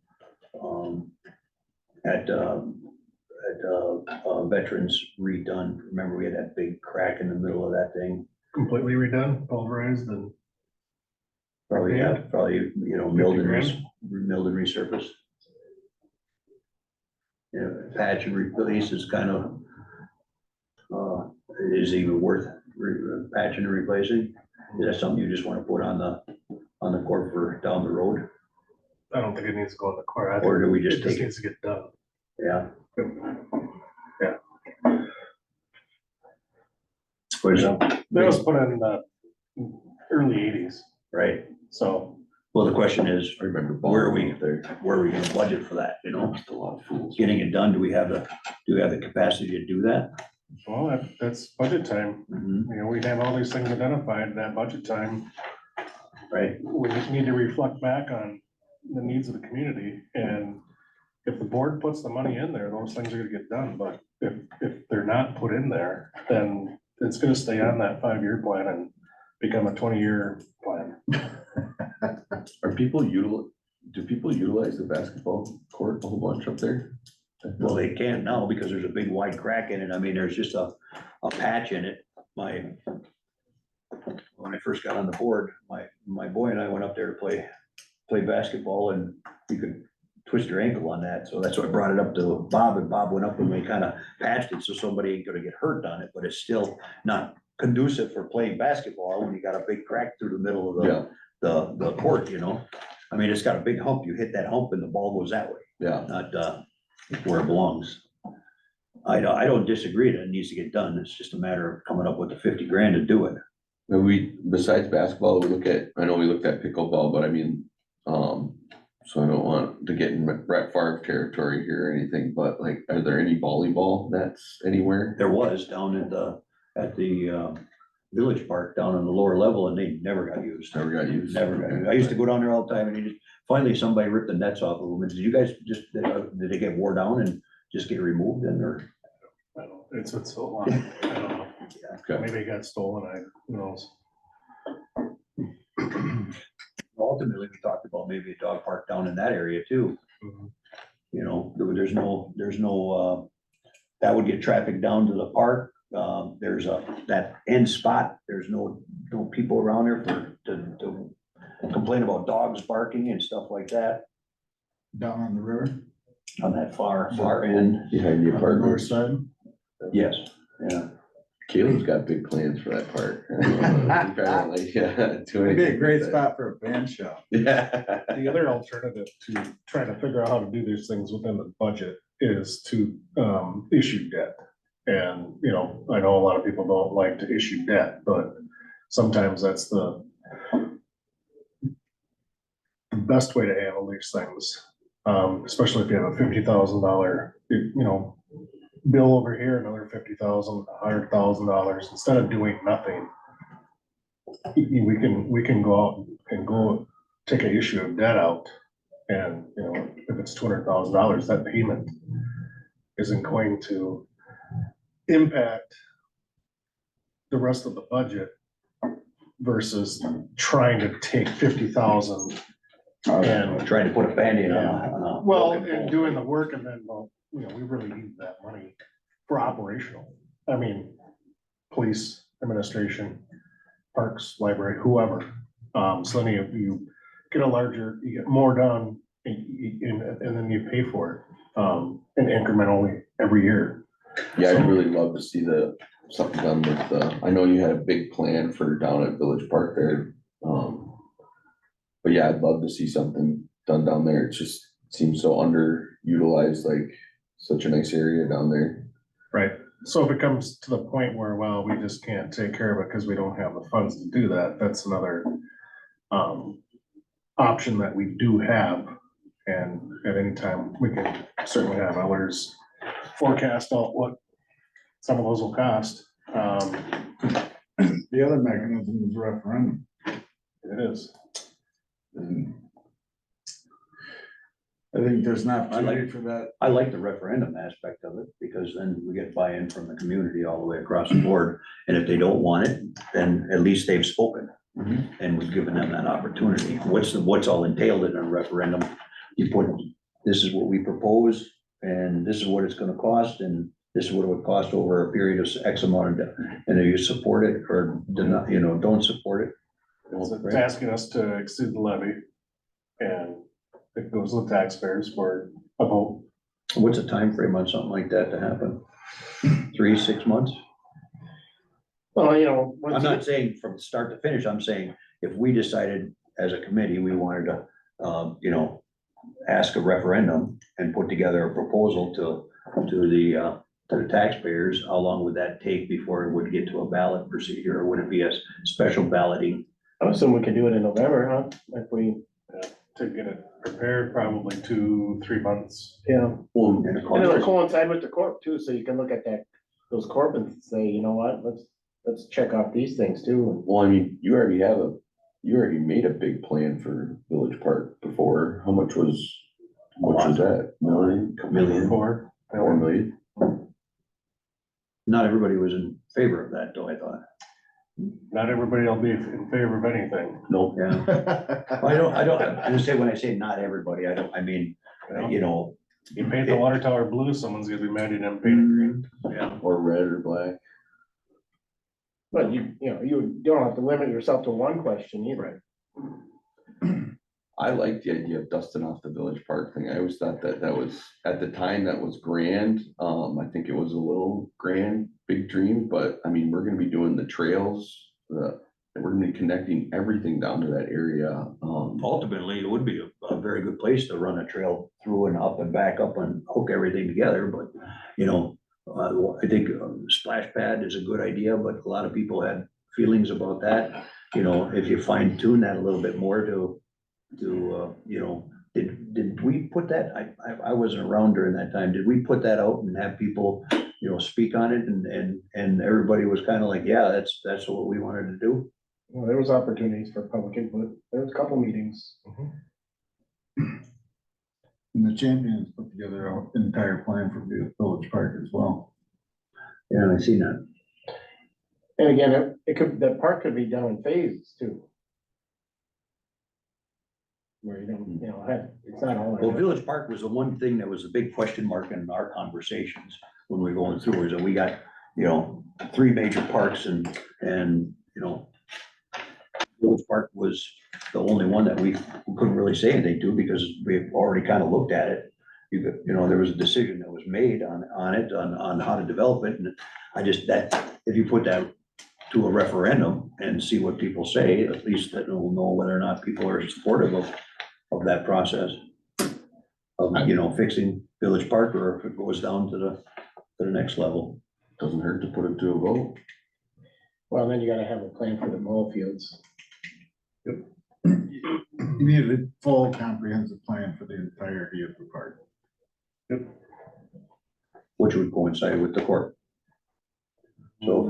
Speaker 1: at veterans redone? Remember, we had that big crack in the middle of that thing.
Speaker 4: Completely redone, pulverized and.
Speaker 1: Probably, yeah, probably, milled and
Speaker 4: 50
Speaker 1: milled and resurfaced. Yeah, patch and replace is kind of, is even worth patching and replacing? Is that something you just want to put on the court for down the road?
Speaker 4: I don't think it needs to go in the core. I
Speaker 1: Or
Speaker 4: think
Speaker 1: do we
Speaker 4: it
Speaker 1: just
Speaker 4: just
Speaker 1: take it?
Speaker 4: needs to get done.
Speaker 1: Yeah.
Speaker 4: Yeah.
Speaker 1: Or is
Speaker 4: You
Speaker 1: it-
Speaker 4: know, that was put in the early 80s,
Speaker 1: Right,
Speaker 4: so.
Speaker 1: well, the question is,
Speaker 2: I remember.
Speaker 1: Where are we?
Speaker 2: Bob there?
Speaker 1: where are we gonna budget for that,
Speaker 2: Just a lot of fools.
Speaker 1: Getting it done, do we have the capacity to do that?
Speaker 4: Well, that's budget time.
Speaker 1: Mhm,
Speaker 4: You know, we have all these things identified in that budget time.
Speaker 1: Right,
Speaker 4: We need to reflect back on the needs of the community, and if the board puts the money in there, those things are gonna get done, but if they're not put in there, then it's gonna stay on that 5-year plan and become a 20-year plan.
Speaker 2: Do people utilize the basketball court a whole bunch up there?
Speaker 1: well, they can't now because there's a big wide crack in it, I mean, there's just a patch in it. When I first got on the board, my boy and I went up there to play basketball, and you could twist your ankle on that, so that's why I brought it up to Bob, and Bob went up and we kind of patched it so somebody ain't gonna get hurt on it, but it's still not conducive for playing basketball when you got a big crack through the middle of
Speaker 2: Yeah,
Speaker 1: the court, I mean, it's got a big hump, you hit that hump and the ball goes that way,
Speaker 2: yeah.
Speaker 1: not where it belongs. I don't disagree that it needs to get done, it's just a matter of coming up with the 50 grand to do it.
Speaker 2: And besides basketball, I know we looked at pickleball, but I mean, so I don't want to get in Brett Favre territory here or anything, but like, are there any volleyball nets anywhere?
Speaker 1: There was down at the village park down on the lower level, and they never got used.
Speaker 2: Never got used.
Speaker 1: Never got used. I used to go down there all the time, and finally somebody ripped the nets off of them. And did you guys did they get wore down and just get removed then, or?
Speaker 4: I don't, it's been so long, I don't know.
Speaker 2: Okay.
Speaker 4: Maybe it got stolen, who knows?
Speaker 1: Ultimately, we talked about maybe a dog park down in that area too.
Speaker 4: Mhm.
Speaker 1: There's no, that would get traffic down to the park. There's that end spot, there's no people around there to complain about dogs barking and stuff like that
Speaker 5: Down on the river,
Speaker 1: on that far end.
Speaker 2: Behind the
Speaker 5: on the north
Speaker 2: apartments.
Speaker 5: side.
Speaker 1: Yes, yeah.
Speaker 2: Caleb's got big plans for that park. Apparently, yeah.
Speaker 5: It'd be a great spot for a band shell.
Speaker 2: Yeah.
Speaker 4: The other alternative to trying to figure out how to do these things within the budget is to issue debt. And, I know a lot of people don't like to issue debt, but sometimes that's the best way to handle these things. Especially if you have a $50,000, bill over here, another $50,000, $100,000, instead of doing nothing. We can go out and go take an issue of debt out, and, if it's $200,000, that payment isn't going to impact the rest of the budget versus trying to take 50,000 and,
Speaker 1: Trying to put a Band-Aid on a.
Speaker 4: well, and doing the work, and then, we really need that money for operational. I mean, police, administration, parks, library, whoever. So then you get more done, and then you pay for it, and incrementally every year.
Speaker 2: Yeah, I'd really love to see something done with I know you had a big plan for down at Village Park there. But yeah, I'd love to see something done down there. It's just, seems so underutilized, like such a nice area down there.
Speaker 4: Right, so if it comes to the point where, well, we just can't take care of it because we don't have the funds to do that, that's another option that we do have. And at any time, we can certainly have others forecast out what some of those will cost.
Speaker 5: The other mechanism is referendum.
Speaker 4: It is.
Speaker 5: And I think there's an opportunity for that.
Speaker 1: I like the referendum aspect of it, because then we get buy-in from the community all the way across the board. And if they don't want it, then at least they've spoken. And we've given them that opportunity. What's all entailed in a referendum? You put, this is what we propose, and this is what it's gonna cost, and this is what it would cost over a period of X amount of, and if you support it or do not, don't support it.
Speaker 4: It's asking us to exceed the levy. And it goes to the taxpayers for a vote.
Speaker 1: What's a time frame on something like that to happen? 3, 6 months?
Speaker 3: Well, you know. once
Speaker 1: I'm
Speaker 3: you-
Speaker 1: not saying from start to finish, I'm saying if we decided as a committee, we wanted to, ask a referendum and put together a proposal to the taxpayers, how long would that take before it would get to a ballot procedure, or would it be a special balloting?
Speaker 3: I assume we could do it in November, huh? If we,
Speaker 4: To get it prepared, probably 2-3 months.
Speaker 3: yeah.
Speaker 2: Well,
Speaker 1: And it
Speaker 3: And it'll
Speaker 1: costs-
Speaker 3: coincide with the corp too, so you can look at those corp and say, you know what, let's check off these things too.
Speaker 2: I mean, you already made a big plan for Village Park before. How much was that? Million?
Speaker 1: Million.
Speaker 4: Before.
Speaker 2: 4 million?
Speaker 1: Not everybody was in favor of that, though, I thought.
Speaker 4: Not everybody will be in favor of anything.
Speaker 2: Nope.
Speaker 1: Yeah. I just say, when I say not everybody, I mean,
Speaker 4: You paint the water tower blue, someone's gonna be mad you didn't paint it green.
Speaker 1: yeah.
Speaker 2: Or red or black.
Speaker 3: But you don't have to limit yourself to one question either.
Speaker 2: I like the idea of dusting off the Village Park thing. I always thought that was, at the time, that was grand. I think it was a little grand, big dream, but I mean, we're gonna be doing the trails, we're gonna be connecting everything down to that area.
Speaker 1: Ultimately, it would be a very good place to run a trail through and up and back up and hook everything together, but, I think splash pad is a good idea, but a lot of people had feelings about that. If you fine tune that a little bit more to, did we put that, I wasn't around during that time, did we put that out and have people, speak on it, and everybody was kind of like, yeah, that's what we wanted to do?
Speaker 3: Well, there was opportunities for public input. There was a couple meetings.
Speaker 5: And the champions put together an entire plan for Village Park as well.
Speaker 1: Yeah, I seen that.
Speaker 3: And again, the park could be done in phases too. Where you don't, it's not all.
Speaker 1: Well, Village Park was the one thing that was a big question mark in our conversations when we were going through, is that we got, 3 major parks and, Village Park was the only one that we couldn't really say anything to, because we've already kind of looked at it. There was a decision that was made on it, on how to develop it, and if you put that to a referendum and see what people say, at least that we'll know whether or not people are supportive of that process. Of, fixing Village Park, or if it goes down to the next level.
Speaker 2: Doesn't hurt to put it to a vote.
Speaker 3: Well, then you gotta have a plan for the ball fields.
Speaker 5: You need a full comprehensive plan for the entirety of the park.
Speaker 1: Which would coincide with the court. So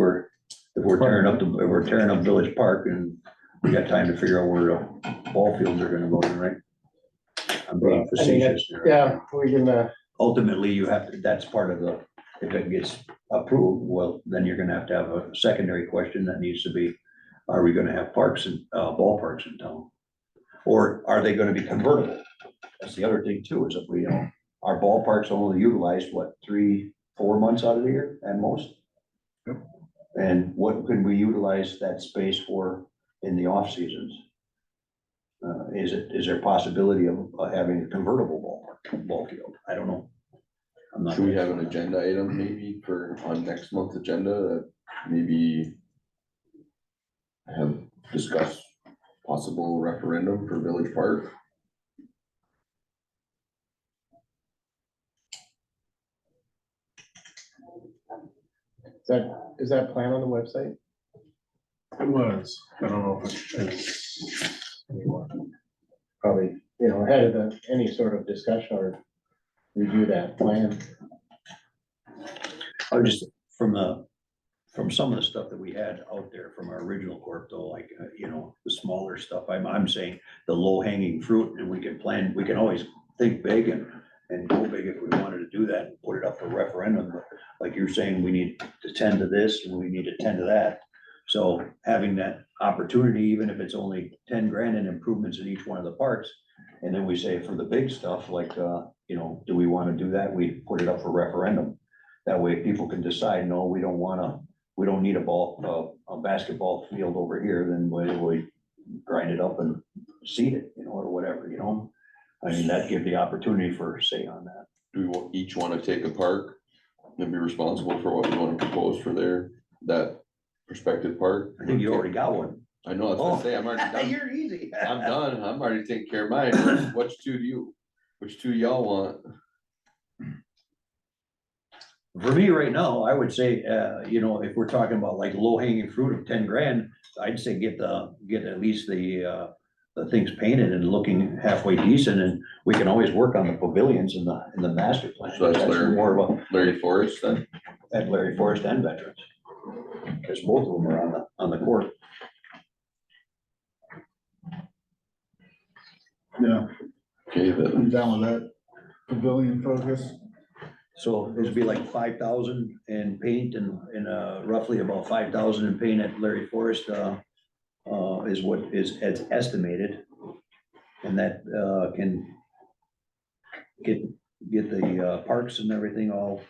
Speaker 1: if we're tearing up Village Park, and we got time to figure out where the ball fields are gonna go, then, right? I'm being facetious there.
Speaker 3: Yeah, we can,
Speaker 1: Ultimately, that's part of if it gets approved, well, then you're gonna have to have a secondary question that needs to be, are we gonna have parks and, ballparks in town? Or are they gonna be convertible? That's the other thing too, is if we, our ballparks only utilized, 3-4 months out of the year at most?
Speaker 5: Yep.
Speaker 1: And what could we utilize that space for in the off seasons? Is there a possibility of having a convertible ball field? I don't know. I'm not.
Speaker 2: Should we have an agenda item maybe on next month's agenda that maybe have discussed possible referendum for Village Park?
Speaker 3: Is that plan on the website?
Speaker 4: It was, I don't know if it is anymore.
Speaker 3: Probably, you know, ahead of any sort of discussion or review that plan.
Speaker 1: I was just, from some of the stuff that we had out there from our original corp though, like, you know, the smaller stuff, I'm saying the low hanging fruit, and we can plan, we can always think big and go big if we wanted to do that and put it up for referendum, but like you're saying, we need to tend to this and we need to tend to that. So having that opportunity, even if it's only 10 grand in improvements in each one of the parks, and then we say for the big stuff, like, you know, do we want to do that? We put it up for referendum. That way people can decide, no, we don't need a basketball field over here, then we grind it up and seed it, you know, or whatever, you know? I mean, that give the opportunity for say on that.
Speaker 2: Do we each wanna take a park and be responsible for what we wanna propose for that prospective park?
Speaker 1: I think you already got one.
Speaker 2: I know, I was gonna say, I'm already done.
Speaker 1: You're easy.
Speaker 2: I'm done, I'm already taking care of mine. Which two y'all want?
Speaker 1: For me right now, I would say, you know, if we're talking about like low hanging fruit of 10 grand, I'd say get at least the things painted and looking halfway decent, and we can always work on the pavilions in the master plan.
Speaker 2: So that's Larry.
Speaker 1: More of a,
Speaker 2: Larry Forrest then?
Speaker 1: at Larry Forest and Veterans. Because both of them are on the court.
Speaker 5: Yeah,
Speaker 2: Okay, then,
Speaker 5: I'm down with that pavilion focus.
Speaker 1: So it'd be like 5,000 in paint and roughly about 5,000 in paint at Larry Forest, is what is estimated. And that, can get the parks and everything all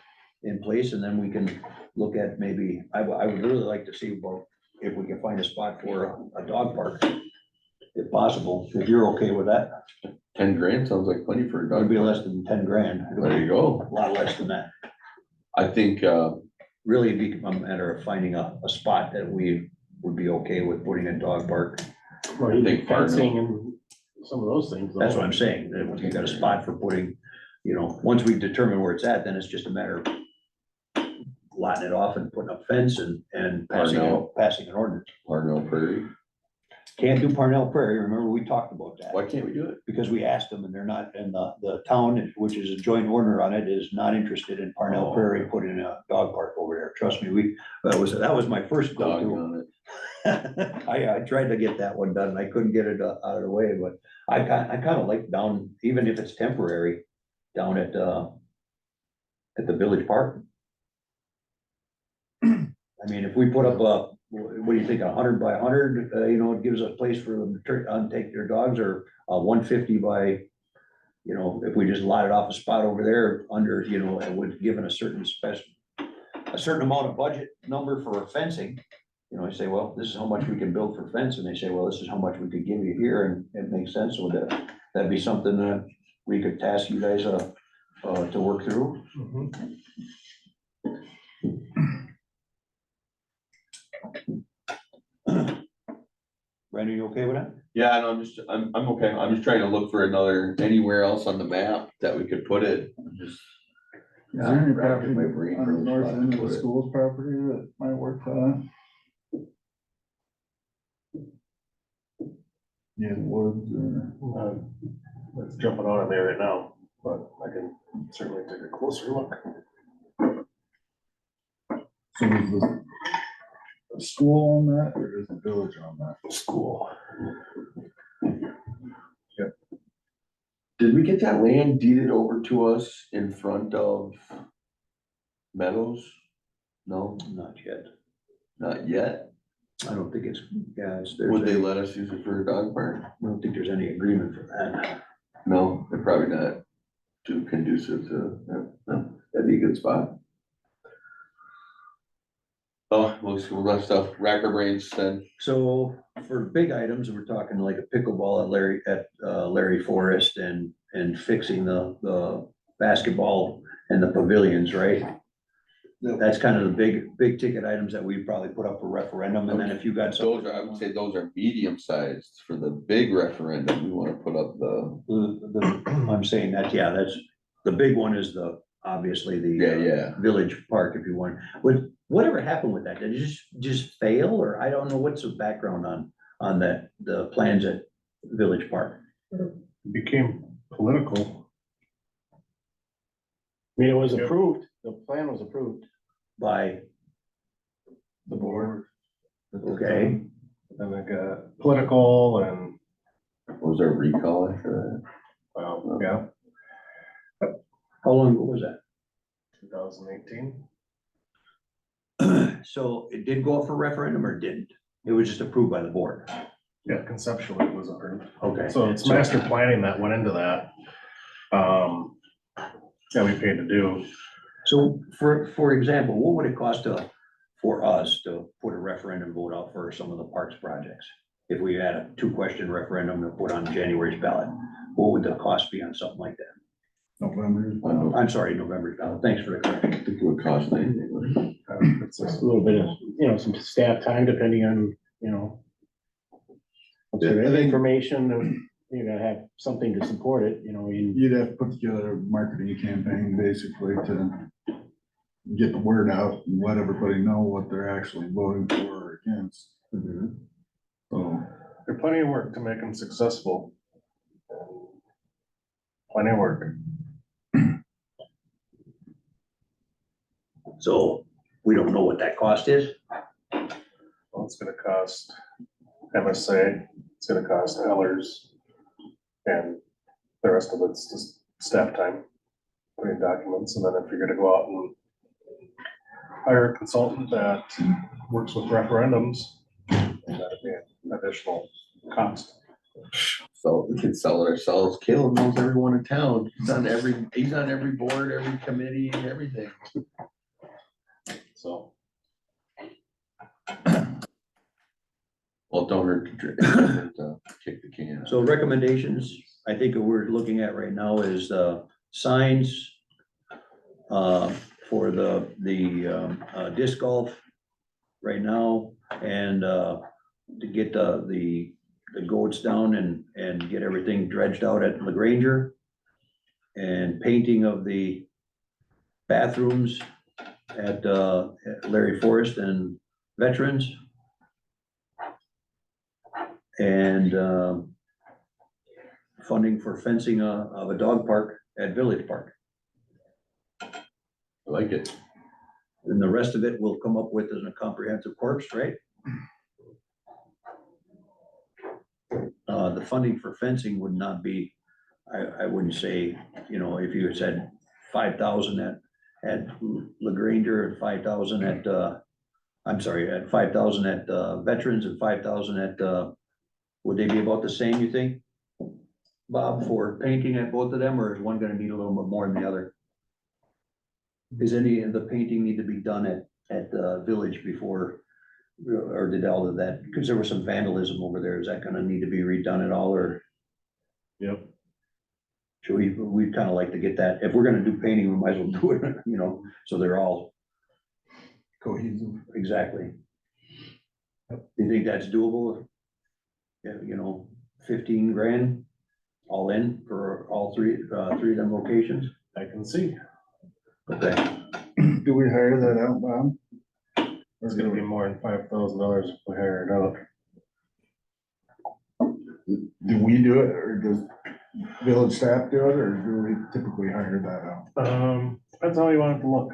Speaker 1: in place, and then we can look at maybe, I would really like to see about if we can find a spot for a dog park. If possible, if you're okay with that,
Speaker 2: 10 grand sounds like plenty for a
Speaker 1: it'd
Speaker 2: dog.
Speaker 1: be less than 10 grand.
Speaker 2: There you go.
Speaker 1: A lot less than that.
Speaker 2: I think,
Speaker 1: Really, it'd be a matter of finding a spot that we would be okay with putting a dog park.
Speaker 3: Or
Speaker 2: you think
Speaker 3: fencing and some of those things.
Speaker 1: That's what I'm saying, that if you got a spot for putting, you know, once we determine where it's at, then it's just a matter of lotting it off and putting up fence and passing an ordinance.
Speaker 2: Parnell Prairie,
Speaker 1: Can't do Parnell Prairie, remember, we talked about that,
Speaker 2: why can't we do it?
Speaker 1: because we asked them and they're not, and the town, which is a joint order on it, is not interested in Parnell Prairie putting a dog park over there, trust me, that was my first
Speaker 2: Dog
Speaker 1: go-to.
Speaker 2: on it.
Speaker 1: I tried to get that one done, and I couldn't get it out of the way, but I kind of like down, even if it's temporary, down at the village park. I mean, if we put up what do you think, 100 by 100, you know, it gives a place for them to take their dogs, or 150 by, you know, if we just lot it off a spot over there under, you know, it would given a certain amount of budget number for fencing. You know, I say, well, this is how much we can build for fence, and they say, well, this is how much we could give you here, and it makes sense, so that'd be something that we could task you guys, to work through.
Speaker 4: Mhm.
Speaker 1: Brandon, you okay with that?
Speaker 2: Yeah, no, I'm okay, I'm just trying to look for anywhere else on the map that we could put it, just.
Speaker 5: Is there any
Speaker 2: Rack
Speaker 5: property
Speaker 2: my brain
Speaker 5: on
Speaker 2: for
Speaker 5: the
Speaker 2: the
Speaker 5: north
Speaker 2: spot
Speaker 5: end
Speaker 2: to
Speaker 5: of the
Speaker 2: put it.
Speaker 5: school's property that might work for that? Yeah, woods or.
Speaker 4: It's jumping out at me right now, but I can certainly take a closer look.
Speaker 5: So is the school on that, or is the village on that?
Speaker 4: School.
Speaker 2: Did we get that land deeded over to us in front of Meadows? No,
Speaker 1: Not yet.
Speaker 2: not yet.
Speaker 1: I don't think it's,
Speaker 2: Would they let us use it for a dog park?
Speaker 1: I don't think there's any agreement for that.
Speaker 2: No, they're probably not too conducive to, no, that'd be a good spot. Oh, we'll have stuff, rack our brains then.
Speaker 1: So for big items, we're talking like a pickleball at Larry Forest and fixing the basketball and the pavilions, right? That's kind of the big ticket items that we probably put up for referendum, and then if you got some.
Speaker 2: I would say those are medium sized. For the big referendum, we wanna put up the,
Speaker 1: I'm saying that, yeah, that's, the big one is the obviously the.
Speaker 2: Yeah.
Speaker 1: Village Park if you want. Whatever happened with that? Did it just fail or I don't know what's the background on that, the plans at Village Park?
Speaker 4: Became political.
Speaker 3: I mean, it was
Speaker 4: Yep.
Speaker 3: approved, the plan was approved.
Speaker 1: By,
Speaker 4: The board,
Speaker 1: okay,
Speaker 4: and it got political and,
Speaker 2: Was there a recall after
Speaker 4: yeah,
Speaker 1: how long ago was
Speaker 4: 2018.
Speaker 1: that? So it did go up for referendum or didn't? It was just approved by the board.
Speaker 4: Yeah, conceptually it was approved.
Speaker 1: Okay.
Speaker 4: So it's master planning that went into that. That we paid to do.
Speaker 1: So for example, what would it cost for us to put a referendum vote out for some of the parks projects? If we had a 2-question referendum to put on January's ballot, what would the cost be on something like that?
Speaker 5: November.
Speaker 2: that?
Speaker 1: I'm sorry, November's ballot. Thanks for the
Speaker 2: I
Speaker 1: correction.
Speaker 2: don't think it would cost anything. would it?
Speaker 4: It's
Speaker 3: Just
Speaker 4: just-
Speaker 3: a little bit of, some staff time depending on, what's
Speaker 5: Yeah, I
Speaker 3: the
Speaker 5: think-
Speaker 3: information, and you're gonna have something to support it,
Speaker 5: You'd have to put together a marketing campaign basically to get the word out and let everybody know what they're actually voting for or against. So,
Speaker 4: There's plenty of work to make them successful. Plenty of work.
Speaker 1: So we don't know what that cost is.
Speaker 4: Well, it's gonna cost MSA, it's gonna cost Ellers. And the rest of it's just staff time, putting documents, and then if you're gonna go out and hire a consultant that works with referendums, and that'd be an additional cost.
Speaker 2: So we could sell it ourselves. Caleb knows everyone in town. He's on every board, every committee, everything.
Speaker 4: So,
Speaker 2: Well, don't hurt to kick the can.
Speaker 1: So recommendations, I think what we're looking at right now is signs for the disc golf right now and to get the goats down and get everything dredged out at LaGranger and painting of the bathrooms at Larry Forest and Veterans. And funding for fencing of a dog park at Village Park.
Speaker 2: I like it.
Speaker 1: And the rest of it will come up with as a comprehensive course, right? The funding for fencing would not be, I wouldn't say, if you had said 5,000 at LaGranger and 5,000 at, I'm sorry, at 5,000 at Veterans and 5,000 at, would they be about the same, you think? Bob, for painting at both of them, or is one gonna need a little bit more than the other? Does any of the painting need to be done at the village before, or did all of that, because there was some vandalism over there, is that gonna need to be redone at all, or?
Speaker 4: Yep.
Speaker 1: Should we'd kind of like to get that, if we're gonna do painting, we might as well do it, so they're all
Speaker 5: cohesive.
Speaker 1: exactly. Do you think that's doable? Yeah, 15 grand all in for all three of them locations?
Speaker 4: I can see,
Speaker 1: Okay,
Speaker 5: Do we hire that out, Bob?
Speaker 4: it's gonna be more than $5,000 if we hire it out.
Speaker 5: Do we do it or does village staff do it or do we typically hire that out?
Speaker 4: Depends how you want it to look.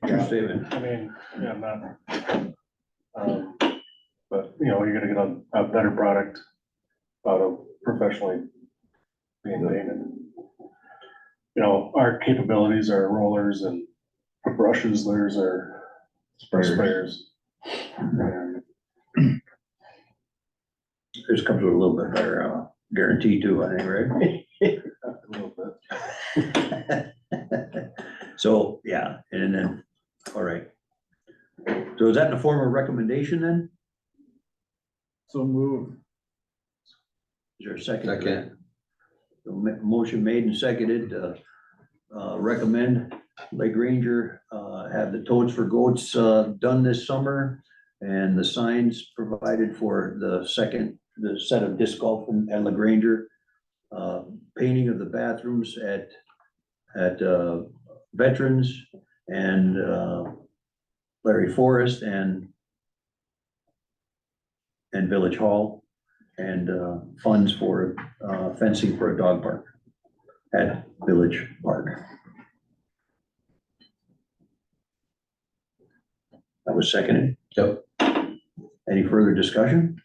Speaker 1: true statement.
Speaker 4: I mean, yeah, not. But, you're gonna get a better product out of professionally being painted. Our capabilities are rollers and brushes, theirs are sprayers. And
Speaker 1: This comes with a little bit better guarantee too, I think, right?
Speaker 4: a little bit.
Speaker 1: So, yeah, and then, all right. So is that in the form of recommendation then?
Speaker 5: So move.
Speaker 1: Is there a second? to that?
Speaker 2: Second.
Speaker 1: So motion made and seconded to recommend Lake Ranger have the toads for goats done this summer and the signs provided for the set of disc golf at LaGranger. Painting of the bathrooms at at Veterans and Larry Forrest and Village Hall, and funds for fencing for a dog park at Village Park. That was seconded.
Speaker 2: Yep.
Speaker 1: Any further discussion?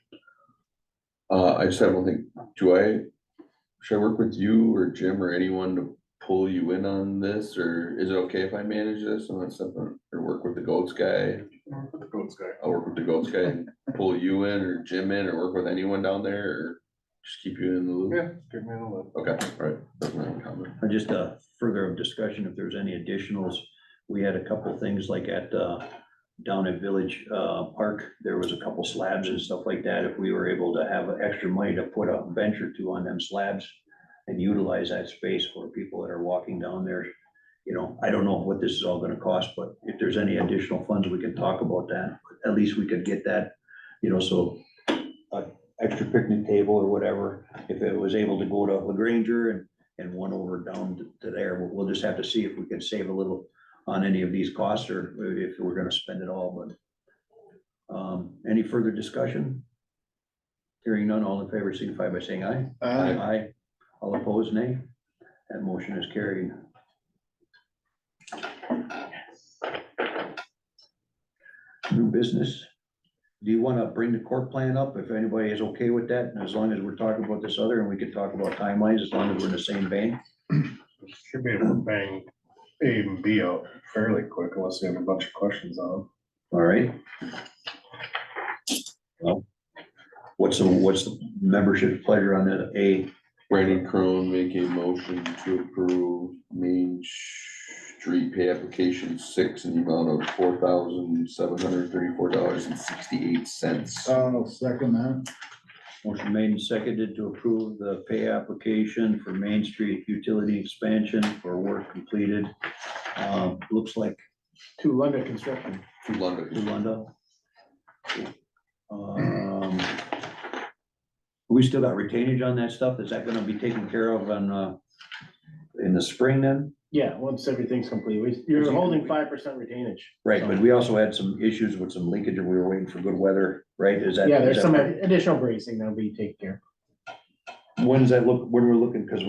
Speaker 2: I just have one thing. Should I work with you or Jim or anyone to pull you in on this, or is it okay if I manage this and that's something, or work with the goats guy?
Speaker 4: The goats guy.
Speaker 2: I'll work with the goats guy and pull you in or Jim in or work with anyone down there, or just keep you in the loop?
Speaker 4: Yeah, give me a little.
Speaker 2: Okay, all right, that's my only comment.
Speaker 1: Just a further of discussion, if there's any additionals, we had a couple things like at, down at Village, Park, there was a couple slabs and stuff like that. If we were able to have extra money to put a bench or two on them slabs and utilize that space for people that are walking down there, you know, I don't know what this is all gonna cost, but if there's any additional funds, we can talk about that. At least we could get that, you know, so a extra picnic table or whatever, if it was able to go to LaGranger and one over down to there, we'll just have to see if we can save a little on any of these costs, or if we're gonna spend it all, but any further discussion? Hearing none, all in favor signify by saying aye. Aye. All opposed, nay. That motion is carried. New business. Do you wanna bring the court plan up, if anybody is okay with that, and as long as we're talking about this other, and we can talk about timelines, as long as we're in the same vein?
Speaker 4: Should be able to bang A and B out fairly quick unless you have a bunch of questions on them.
Speaker 1: All right. Well, what's the membership pleasure on that? A,
Speaker 2: Brandon Crone make a motion to approve Main Street pay application 6 in the amount of $4,734.68.
Speaker 5: I'll second that.
Speaker 1: motion made and seconded to approve the pay application for Main Street utility expansion for work completed. Looks like
Speaker 3: To London Construction.
Speaker 2: To London.
Speaker 1: Yolanda. We still got retainage on that stuff. Is that gonna be taken care of on, in the spring then?
Speaker 3: Yeah, once everything's complete, you're holding 5% retainage.
Speaker 1: Right, but we also had some issues with some leakage and we were waiting for good weather, right? Is that?
Speaker 3: Yeah,
Speaker 1: is
Speaker 3: there's
Speaker 1: that-
Speaker 3: some additional bracing that'll be taken care
Speaker 1: When does that look, when we're looking, cause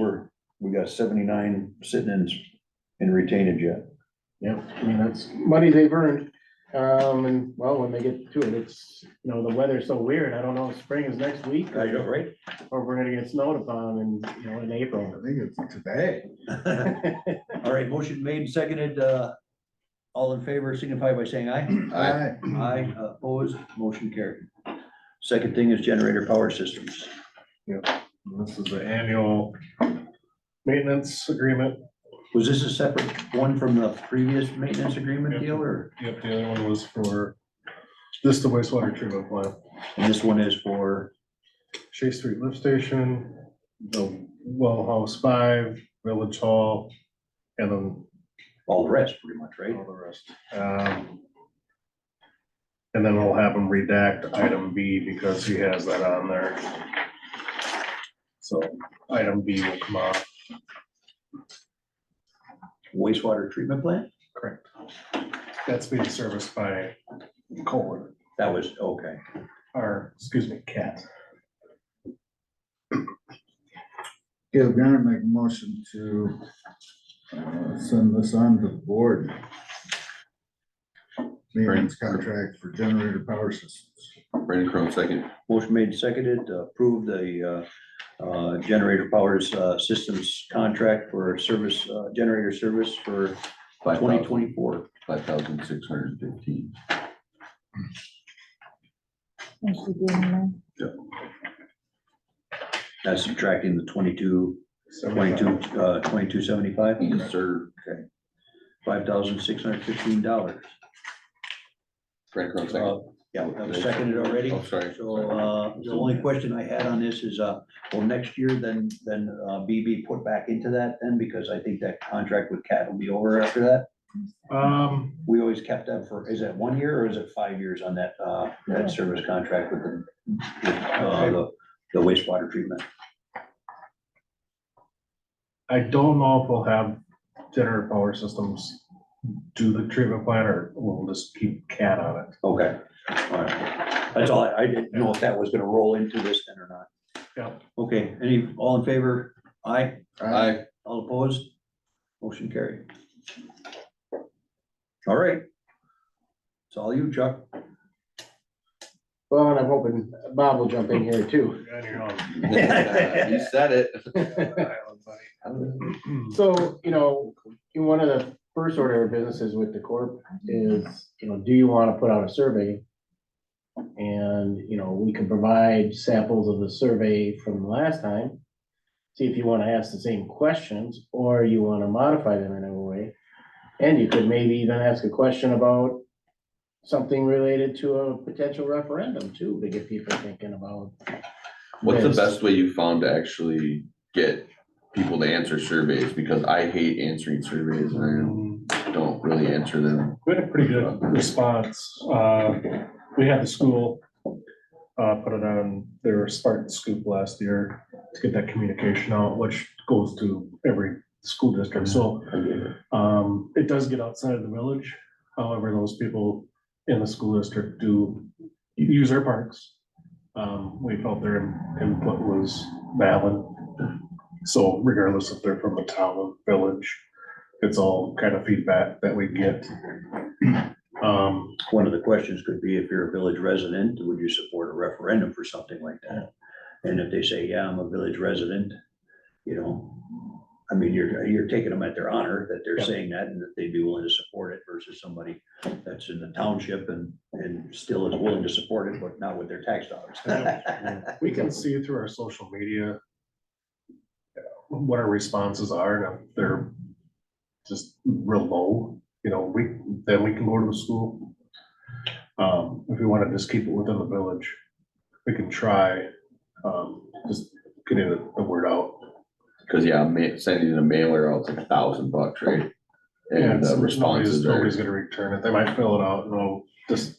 Speaker 1: we got 79 sitting in retainage yet.
Speaker 3: of. Yeah, I mean, that's money they've earned. And well, when they get to it, it's, you know, the weather's so weird. I don't know if spring is next week
Speaker 1: I know,
Speaker 3: or
Speaker 1: right?
Speaker 3: or we're gonna get snowed upon in, you know, in April.
Speaker 5: I think it's today.
Speaker 1: All right, motion made and seconded, all in favor signify by saying aye.
Speaker 2: Aye.
Speaker 1: Aye, opposed, motion carried. Second thing is generator power systems.
Speaker 4: This is the annual maintenance agreement.
Speaker 1: Was this a separate one from the previous maintenance agreement
Speaker 4: Yep.
Speaker 1: deal, or,
Speaker 4: Yep, the other one was for just the wastewater treatment plant.
Speaker 1: and this one is for,
Speaker 4: Shea Street Lift Station, the Well House 5, Village Hall, and then
Speaker 1: all the rest, pretty much, right?
Speaker 4: all the rest. And then we'll have him redact item B because he has that on there. So item B will come off.
Speaker 1: Wastewater treatment plant?
Speaker 4: Correct. That's being serviced by Kohler,
Speaker 1: That was, okay.
Speaker 4: or, excuse me, Cat.
Speaker 5: Caleb Garner make a motion to send this on to the board. Maintenance contract for generator power systems.
Speaker 2: Brandon Crone second.
Speaker 1: Motion made and seconded to approve the generator powers systems contract for service, generator service for 2024.
Speaker 2: 5,615.
Speaker 6: Thanks for doing that.
Speaker 1: That's subtracting the 2275.
Speaker 2: Yes, sir.
Speaker 1: $5,615.
Speaker 2: Brandon Crone second.
Speaker 1: Yeah, that was seconded already.
Speaker 2: Oh, sorry.
Speaker 1: So, the only question I had on this is, will next year then BB put back into that then? Because I think that contract with Cat will be over after that. We always kept that for, is it 1 year or is it 5 years on that, that service contract with the wastewater treatment?
Speaker 4: I don't know if we'll have Generator Power Systems do the treatment plant, or we'll just keep CAT on it.
Speaker 1: Okay, all right. That's all, I didn't know if that was gonna roll into this then or not.
Speaker 4: Yeah.
Speaker 1: Okay, all in favor? Aye,
Speaker 2: I,
Speaker 1: all opposed? Motion carried. All right. It's all you, Chuck.
Speaker 3: Well, and I'm hoping Bob will jump in here too.
Speaker 4: And you're on.
Speaker 2: you said it.
Speaker 3: So, one of the first order of businesses with the corp is, do you want to put out a survey? And, we can provide samples of the survey from the last time. See if you want to ask the same questions, or you want to modify them in a way. And you could maybe even ask a question about something related to a potential referendum too, to get people thinking about.
Speaker 2: What's the
Speaker 3: this.
Speaker 2: best way you found to actually get people to answer surveys? Because I hate answering surveys and I don't really answer them.
Speaker 4: We had a pretty good response. We had the school put it on their Spartan Scoop last year to get that communication out, which goes to every school district. So it does get outside of the village. However, those people in the school district do use our parks. We felt their input was valid. So regardless if they're from the town or village, it's all kind of feedback that we get.
Speaker 1: One of the questions could be, if you're a village resident, would you support a referendum for something like that? And if they say, yeah, I'm a village resident, I mean, you're taking them at their honor that they're
Speaker 4: Yeah.
Speaker 1: saying that and that they'd be willing to support it versus somebody that's in the township and still is willing to support it, but not with their tax dollars.
Speaker 4: We can see through our social media what our responses are, and if they're just real low, then we can go to the school. If we want to just keep it within the village, we can try, just getting the word out.
Speaker 2: Cause yeah, sending a mailer out's like $1,000, right? And
Speaker 4: So
Speaker 2: responses are,
Speaker 4: nobody's gonna return it. They might fill it out and they'll just,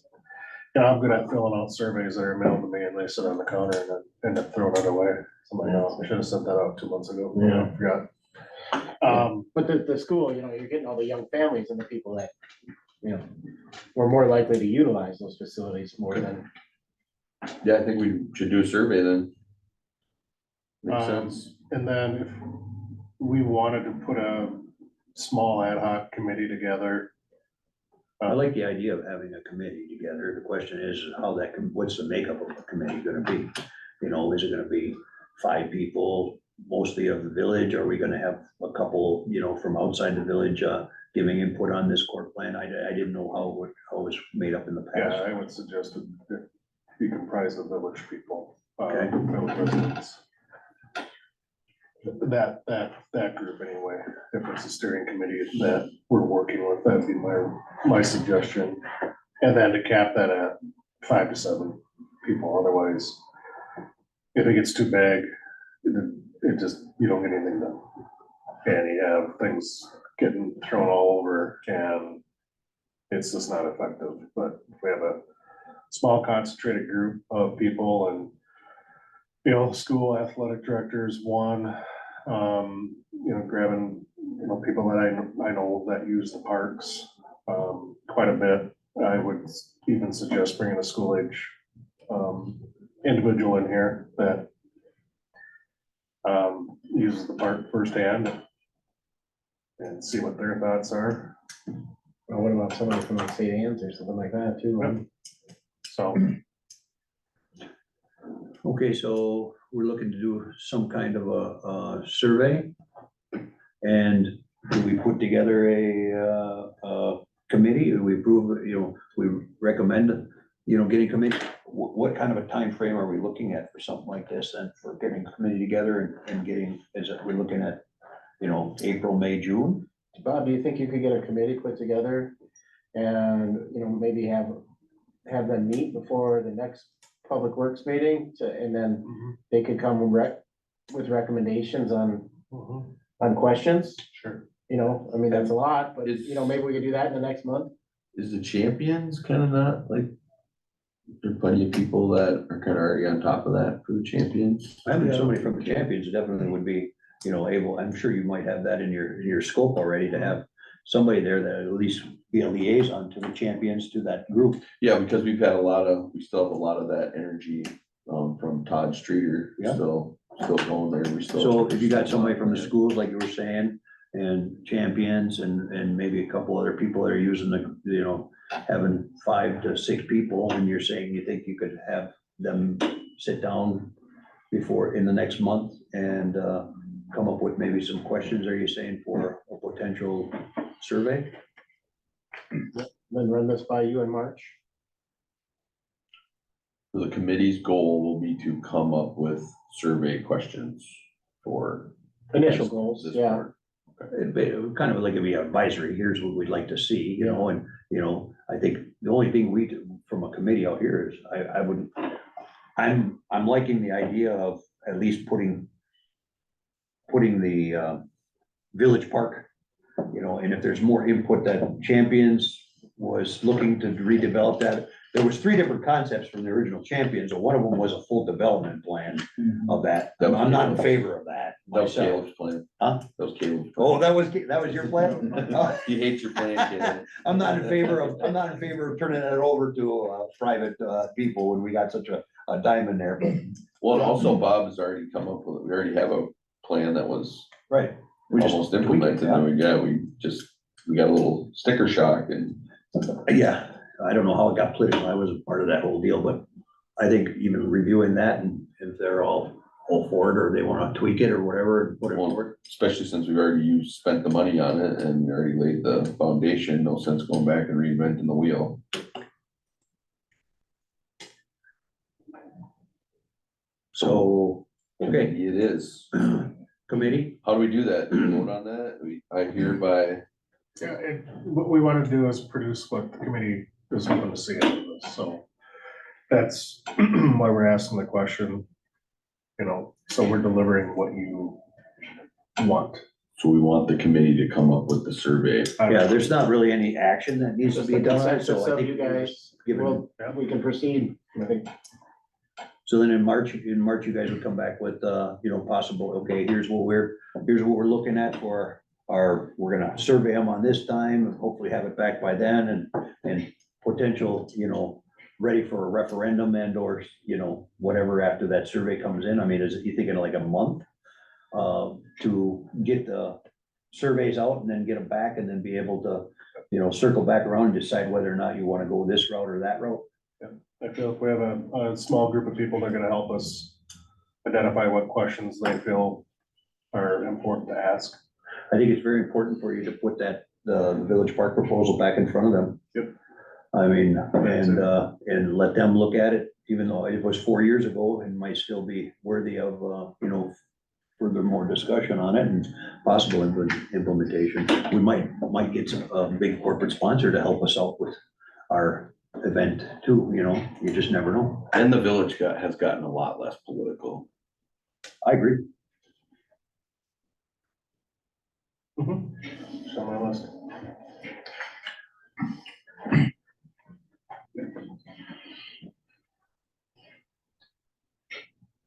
Speaker 4: I'm good at filling out surveys that are mailed to me and they sit on the counter and then end up throwing it away. Somebody else, I should have sent that out 2 months ago.
Speaker 3: Yeah.
Speaker 4: I forgot.
Speaker 3: But the school, you're getting all the young families and the people that, were more likely to utilize those facilities more than.
Speaker 2: yeah, I think we should do a survey then. Makes sense.
Speaker 4: And then if we wanted to put a small ad hoc committee together.
Speaker 1: I like the idea of having a committee together. The question is how what's the makeup of the committee gonna be? Is it gonna be 5 people, mostly of the village? Are we gonna have a couple, from outside the village, giving input on this court plan? I didn't know how it was made up in the
Speaker 4: Yeah,
Speaker 1: past.
Speaker 4: I would suggest it be comprised of village people,
Speaker 1: Okay.
Speaker 4: village residents. That group anyway, if it's a steering committee that we're working with, that'd be my suggestion. And then to cap that at 5 to 7 people, otherwise, if it gets too big, it just, you don't get anything done. And you have things getting thrown all over and it's just not effective. But if we have a small concentrated group of people and, the school athletic directors, one, grabbing, people that I know that use the parks, quite a bit. I would even suggest bringing a school age, individual in here that, uses the park firsthand and see what their thoughts are.
Speaker 3: Well, what about somebody from the St. Anne's or something like that too?
Speaker 4: So,
Speaker 1: Okay, so we're looking to do some kind of a survey. And do we put together a committee? Do we approve, we recommend, getting committee? What kind of a time frame are we looking at for something like this and for getting a committee together and getting, we're looking at, April, May, June?
Speaker 3: Bob, do you think you could get a committee put together and, maybe have them meet before the next public works meeting and then they could come with recommendations on questions?
Speaker 4: sure.
Speaker 3: That's a lot, but
Speaker 2: Is-
Speaker 3: maybe we could do that in the next month.
Speaker 2: Is the champions kind of not like, there are plenty of people that are kind of already on top of that for the champions?
Speaker 1: I think somebody from the champions definitely would be you know, able, I'm sure you might have that in your scope already to have somebody there that at least be a liaison to the champions, to that group.
Speaker 2: Yeah, because we still have a lot of that energy, from Todd Streeter,
Speaker 1: Yeah.
Speaker 2: still going there, we still.
Speaker 1: So if you got somebody from the schools, like you were saying, and champions and maybe a couple other people that are using the, you know, having 5 to 6 people, and you're saying you think you could have them sit down before, in the next month and, come up with maybe some questions, are you saying, for a potential survey?
Speaker 3: Then run this by you in March.
Speaker 2: The committee's goal will be to come up with survey questions for.
Speaker 3: Initial goals,
Speaker 2: this
Speaker 3: yeah.
Speaker 2: board.
Speaker 1: It'd be kind of like it'd be advisory, here's what we'd like to see, you know, and, you know, I think the only thing we do from a committee out here is, I'm liking the idea of at least putting the, Village Park, you know, and if there's more input that Champions was looking to redevelop that. There was 3 different concepts from the original Champions, and one of them was a full development plan of that. I'm not in favor of that
Speaker 2: That was
Speaker 1: myself.
Speaker 2: Caleb's plan.
Speaker 1: Huh?
Speaker 2: That was Caleb's.
Speaker 1: Oh,
Speaker 2: plan.
Speaker 1: that was your plan?
Speaker 2: You hate your plan, kid.
Speaker 1: I'm not in favor of turning it over to, private, people when we got such a diamond there, but.
Speaker 2: Well, and also Bob has already come up with, we already have a plan that was
Speaker 1: Right. We just
Speaker 2: almost implemented, and we got a little sticker shock and.
Speaker 1: Yeah, I don't know how it got political. I wasn't part of that whole deal, but I think even reviewing that, and if they're all for it, or they wanna tweak it or whatever, and put it forward.
Speaker 2: Especially since we've already spent the money on it and already laid the foundation, no sense going back and reinventing the wheel.
Speaker 1: So, okay,
Speaker 2: It is.
Speaker 1: committee,
Speaker 2: How do we do that? Do we vote on that? I hereby,
Speaker 4: Yeah, what we want to do is produce what the committee is hoping to see out of this, so that's why we're asking the question. You know, so we're delivering what you want.
Speaker 2: so we want the committee to come up with the survey.
Speaker 1: yeah, there's not really any action that needs to
Speaker 3: Just
Speaker 1: be
Speaker 3: the
Speaker 1: done, on it,
Speaker 3: consensus
Speaker 1: so I
Speaker 3: of
Speaker 1: think.
Speaker 3: you guys,
Speaker 1: given-
Speaker 3: well, we can proceed, I think.
Speaker 1: So then in March, you guys would come back with, you know, possible, okay, here's what we're looking at for we're gonna survey them on this time, and hopefully have it back by then, and potential, you know, ready for a referendum and or, you know, whatever after that survey comes in. I mean, you thinking like a month? To get the surveys out and then get them back and then be able to, you know, circle back around and decide whether or not you wanna go this route or that route?
Speaker 4: I feel if we have a small group of people that are gonna help us identify what questions they feel are important to ask.
Speaker 1: I think it's very important for you to put the Village Park proposal back in front of them.
Speaker 4: Yep.
Speaker 1: I mean, and let them look at it, even though it was 4 years ago and might still be worthy of, you know, furthermore discussion on it and possible implementation. We might get a big corporate sponsor to help us out with our event too, you know, you just never know.
Speaker 2: And the village has gotten a lot less political.
Speaker 1: I agree.
Speaker 4: So on my list.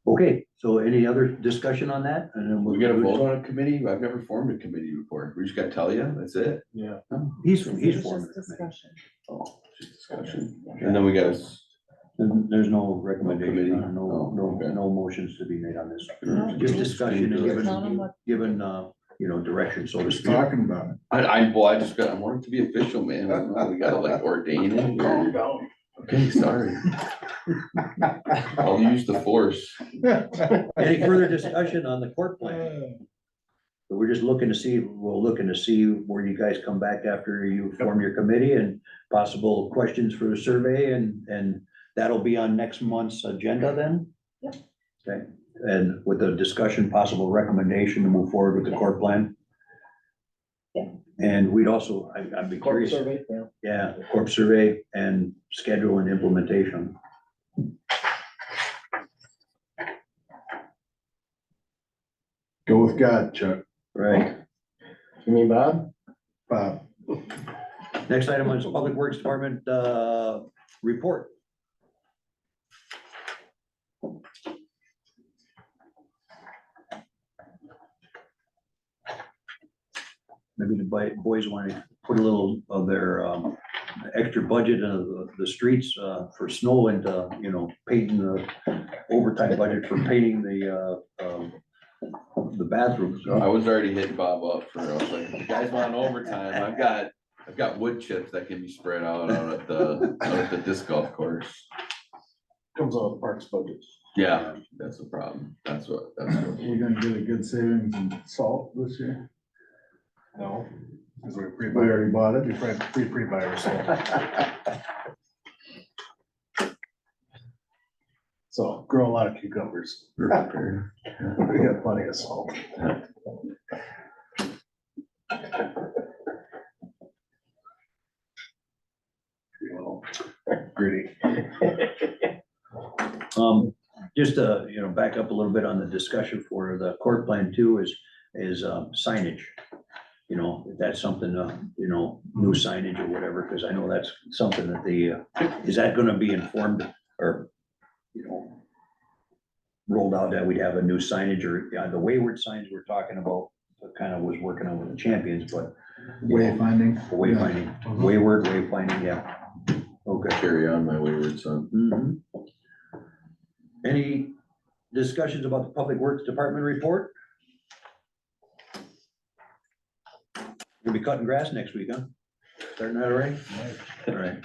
Speaker 1: Okay, so any other discussion on that? And then
Speaker 2: We gotta vote on a committee? I've never formed a committee before. We just gotta tell you, that's it.
Speaker 4: Yeah.
Speaker 1: He's
Speaker 6: It's
Speaker 1: forming.
Speaker 6: just
Speaker 1: the committee.
Speaker 6: discussion.
Speaker 2: Oh, just discussion. And then we gotta,
Speaker 1: There's no recommendation,
Speaker 2: Committee?
Speaker 1: no,
Speaker 2: Oh, okay.
Speaker 1: no motions to be made on this.
Speaker 6: No.
Speaker 1: Just discussion and
Speaker 6: Tell them what-
Speaker 1: given, you know, direction, so to
Speaker 5: Just
Speaker 1: speak.
Speaker 5: talking about it.
Speaker 2: I want it to be official, man. I don't know, we gotta like ordain it.
Speaker 4: Calm
Speaker 2: or-
Speaker 4: down.
Speaker 2: Okay, sorry. I'll use the force.
Speaker 1: Any further discussion on the court plan? We're just looking to see where you guys come back after you form your committee and possible questions for the survey, and that'll be on next month's agenda then?
Speaker 6: Yep.
Speaker 1: Okay, and with the discussion, possible recommendation to move forward with the court plan?
Speaker 6: Yeah.
Speaker 1: And we'd also, I'd be
Speaker 3: Corporate
Speaker 1: curious,
Speaker 3: survey, yeah.
Speaker 1: yeah, corp survey and schedule and implementation.
Speaker 5: Go with God, Chuck.
Speaker 1: Right.
Speaker 3: You mean Bob?
Speaker 5: Bob.
Speaker 1: Next item is Public Works Department, report. maybe the boys want to put a little of their, extra budget in the streets, for snow and, painting the overtime budget for painting the bathrooms.
Speaker 2: I was already hitting Bob up for, I was like, if you guys want overtime, I've got wood chips that can be spread out at the disc golf course.
Speaker 4: Comes out of the parks budget.
Speaker 2: Yeah, that's the problem. That's what.
Speaker 5: We're gonna get a good savings in salt this year.
Speaker 4: No, because we
Speaker 5: We
Speaker 4: pre-buy,
Speaker 5: already bought it.
Speaker 4: we pre-buy ourselves. So grow a lot of cucumbers.
Speaker 2: We're prepared.
Speaker 4: We got plenty of salt. Gritty.
Speaker 1: Just to, back up a little bit on the discussion for the court plan too is signage. If that's something, new signage or whatever, because I know that's something that is that gonna be informed or, rolled out that we'd have a new signage or, the wayward signs we're talking about, kind of was working on with the champions, but
Speaker 5: Wayfinding.
Speaker 1: wayfinding, wayward, wayfinding, yeah. Okay.
Speaker 2: Carry on my wayward son.
Speaker 1: Mhm. Any discussions about the Public Works Department report? We'll be cutting grass next week, huh? Starting that already? All right.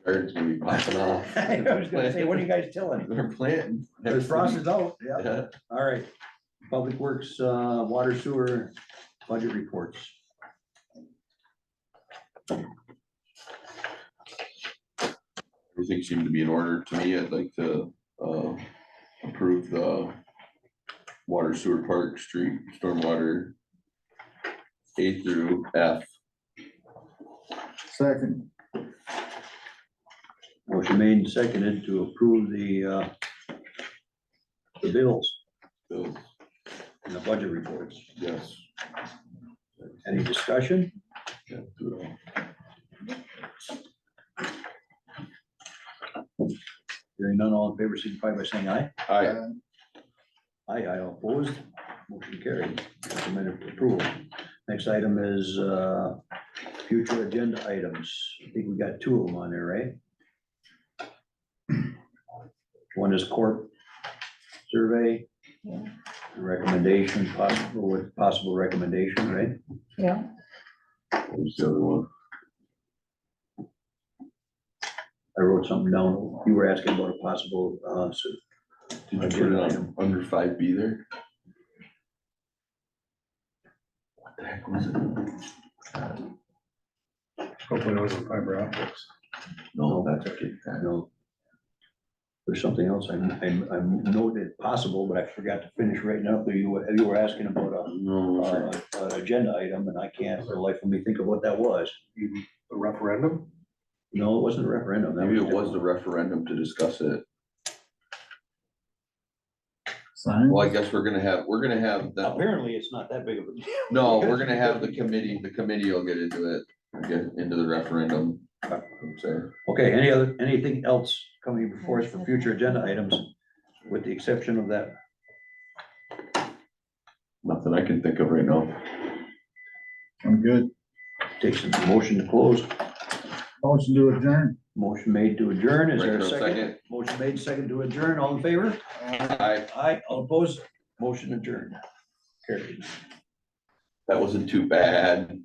Speaker 2: Garden's gonna be popping off.
Speaker 1: I was gonna say, what are you guys tilling?
Speaker 2: We're planting.
Speaker 1: The frost is out, yeah.
Speaker 2: Yeah.
Speaker 1: All right. Public Works, water sewer budget reports.
Speaker 2: Everything seemed to be in order to me. I'd like to, approve the water sewer park street stormwater A through F.
Speaker 5: Second.
Speaker 1: Motion made and seconded to approve the bills
Speaker 2: So,
Speaker 1: and the budget reports.
Speaker 2: yes.
Speaker 1: Any discussion?
Speaker 2: Yeah, do it all.
Speaker 1: Hearing none, all in favor, signify by saying aye.
Speaker 2: Aye.
Speaker 1: Aye, opposed, motion carried, recommended for approval. Next item is, future agenda items. I think we got two of them on there, right? One is court survey.
Speaker 6: Yeah.
Speaker 1: Recommendation, possible recommendation, right?
Speaker 6: Yeah,
Speaker 2: What was the other one?
Speaker 1: I wrote something down. You were asking about a possible,
Speaker 2: Did you put it on under 5B there? What the heck was it?
Speaker 4: Hopefully it wasn't fiber optics.
Speaker 2: No, that's okay.
Speaker 1: no. There's something else I noted possible, but I forgot to finish right now. You were asking about
Speaker 2: No,
Speaker 1: an agenda item, and I can't for the life of me think of what that was.
Speaker 4: The referendum?
Speaker 1: No, it wasn't a referendum. That
Speaker 2: maybe it was the referendum to discuss it.
Speaker 5: Sign.
Speaker 2: Well, I guess we're gonna have that.
Speaker 1: Apparently, it's not that big of a deal.
Speaker 2: No, we're gonna have the committee will get into it, get into the referendum. I'm saying.
Speaker 1: Okay, anything else coming before us for future agenda items, with the exception of that?
Speaker 2: Nothing I can think of right now.
Speaker 5: I'm good.
Speaker 1: Takes a motion to close.
Speaker 5: Motion to adjourn.
Speaker 1: Motion made to adjourn. Is there a
Speaker 2: Right, no
Speaker 1: second? Motion made, second to adjourn. All in favor?
Speaker 2: Aye.
Speaker 1: Aye, all opposed? Motion adjourned. Carried.
Speaker 2: That wasn't too bad.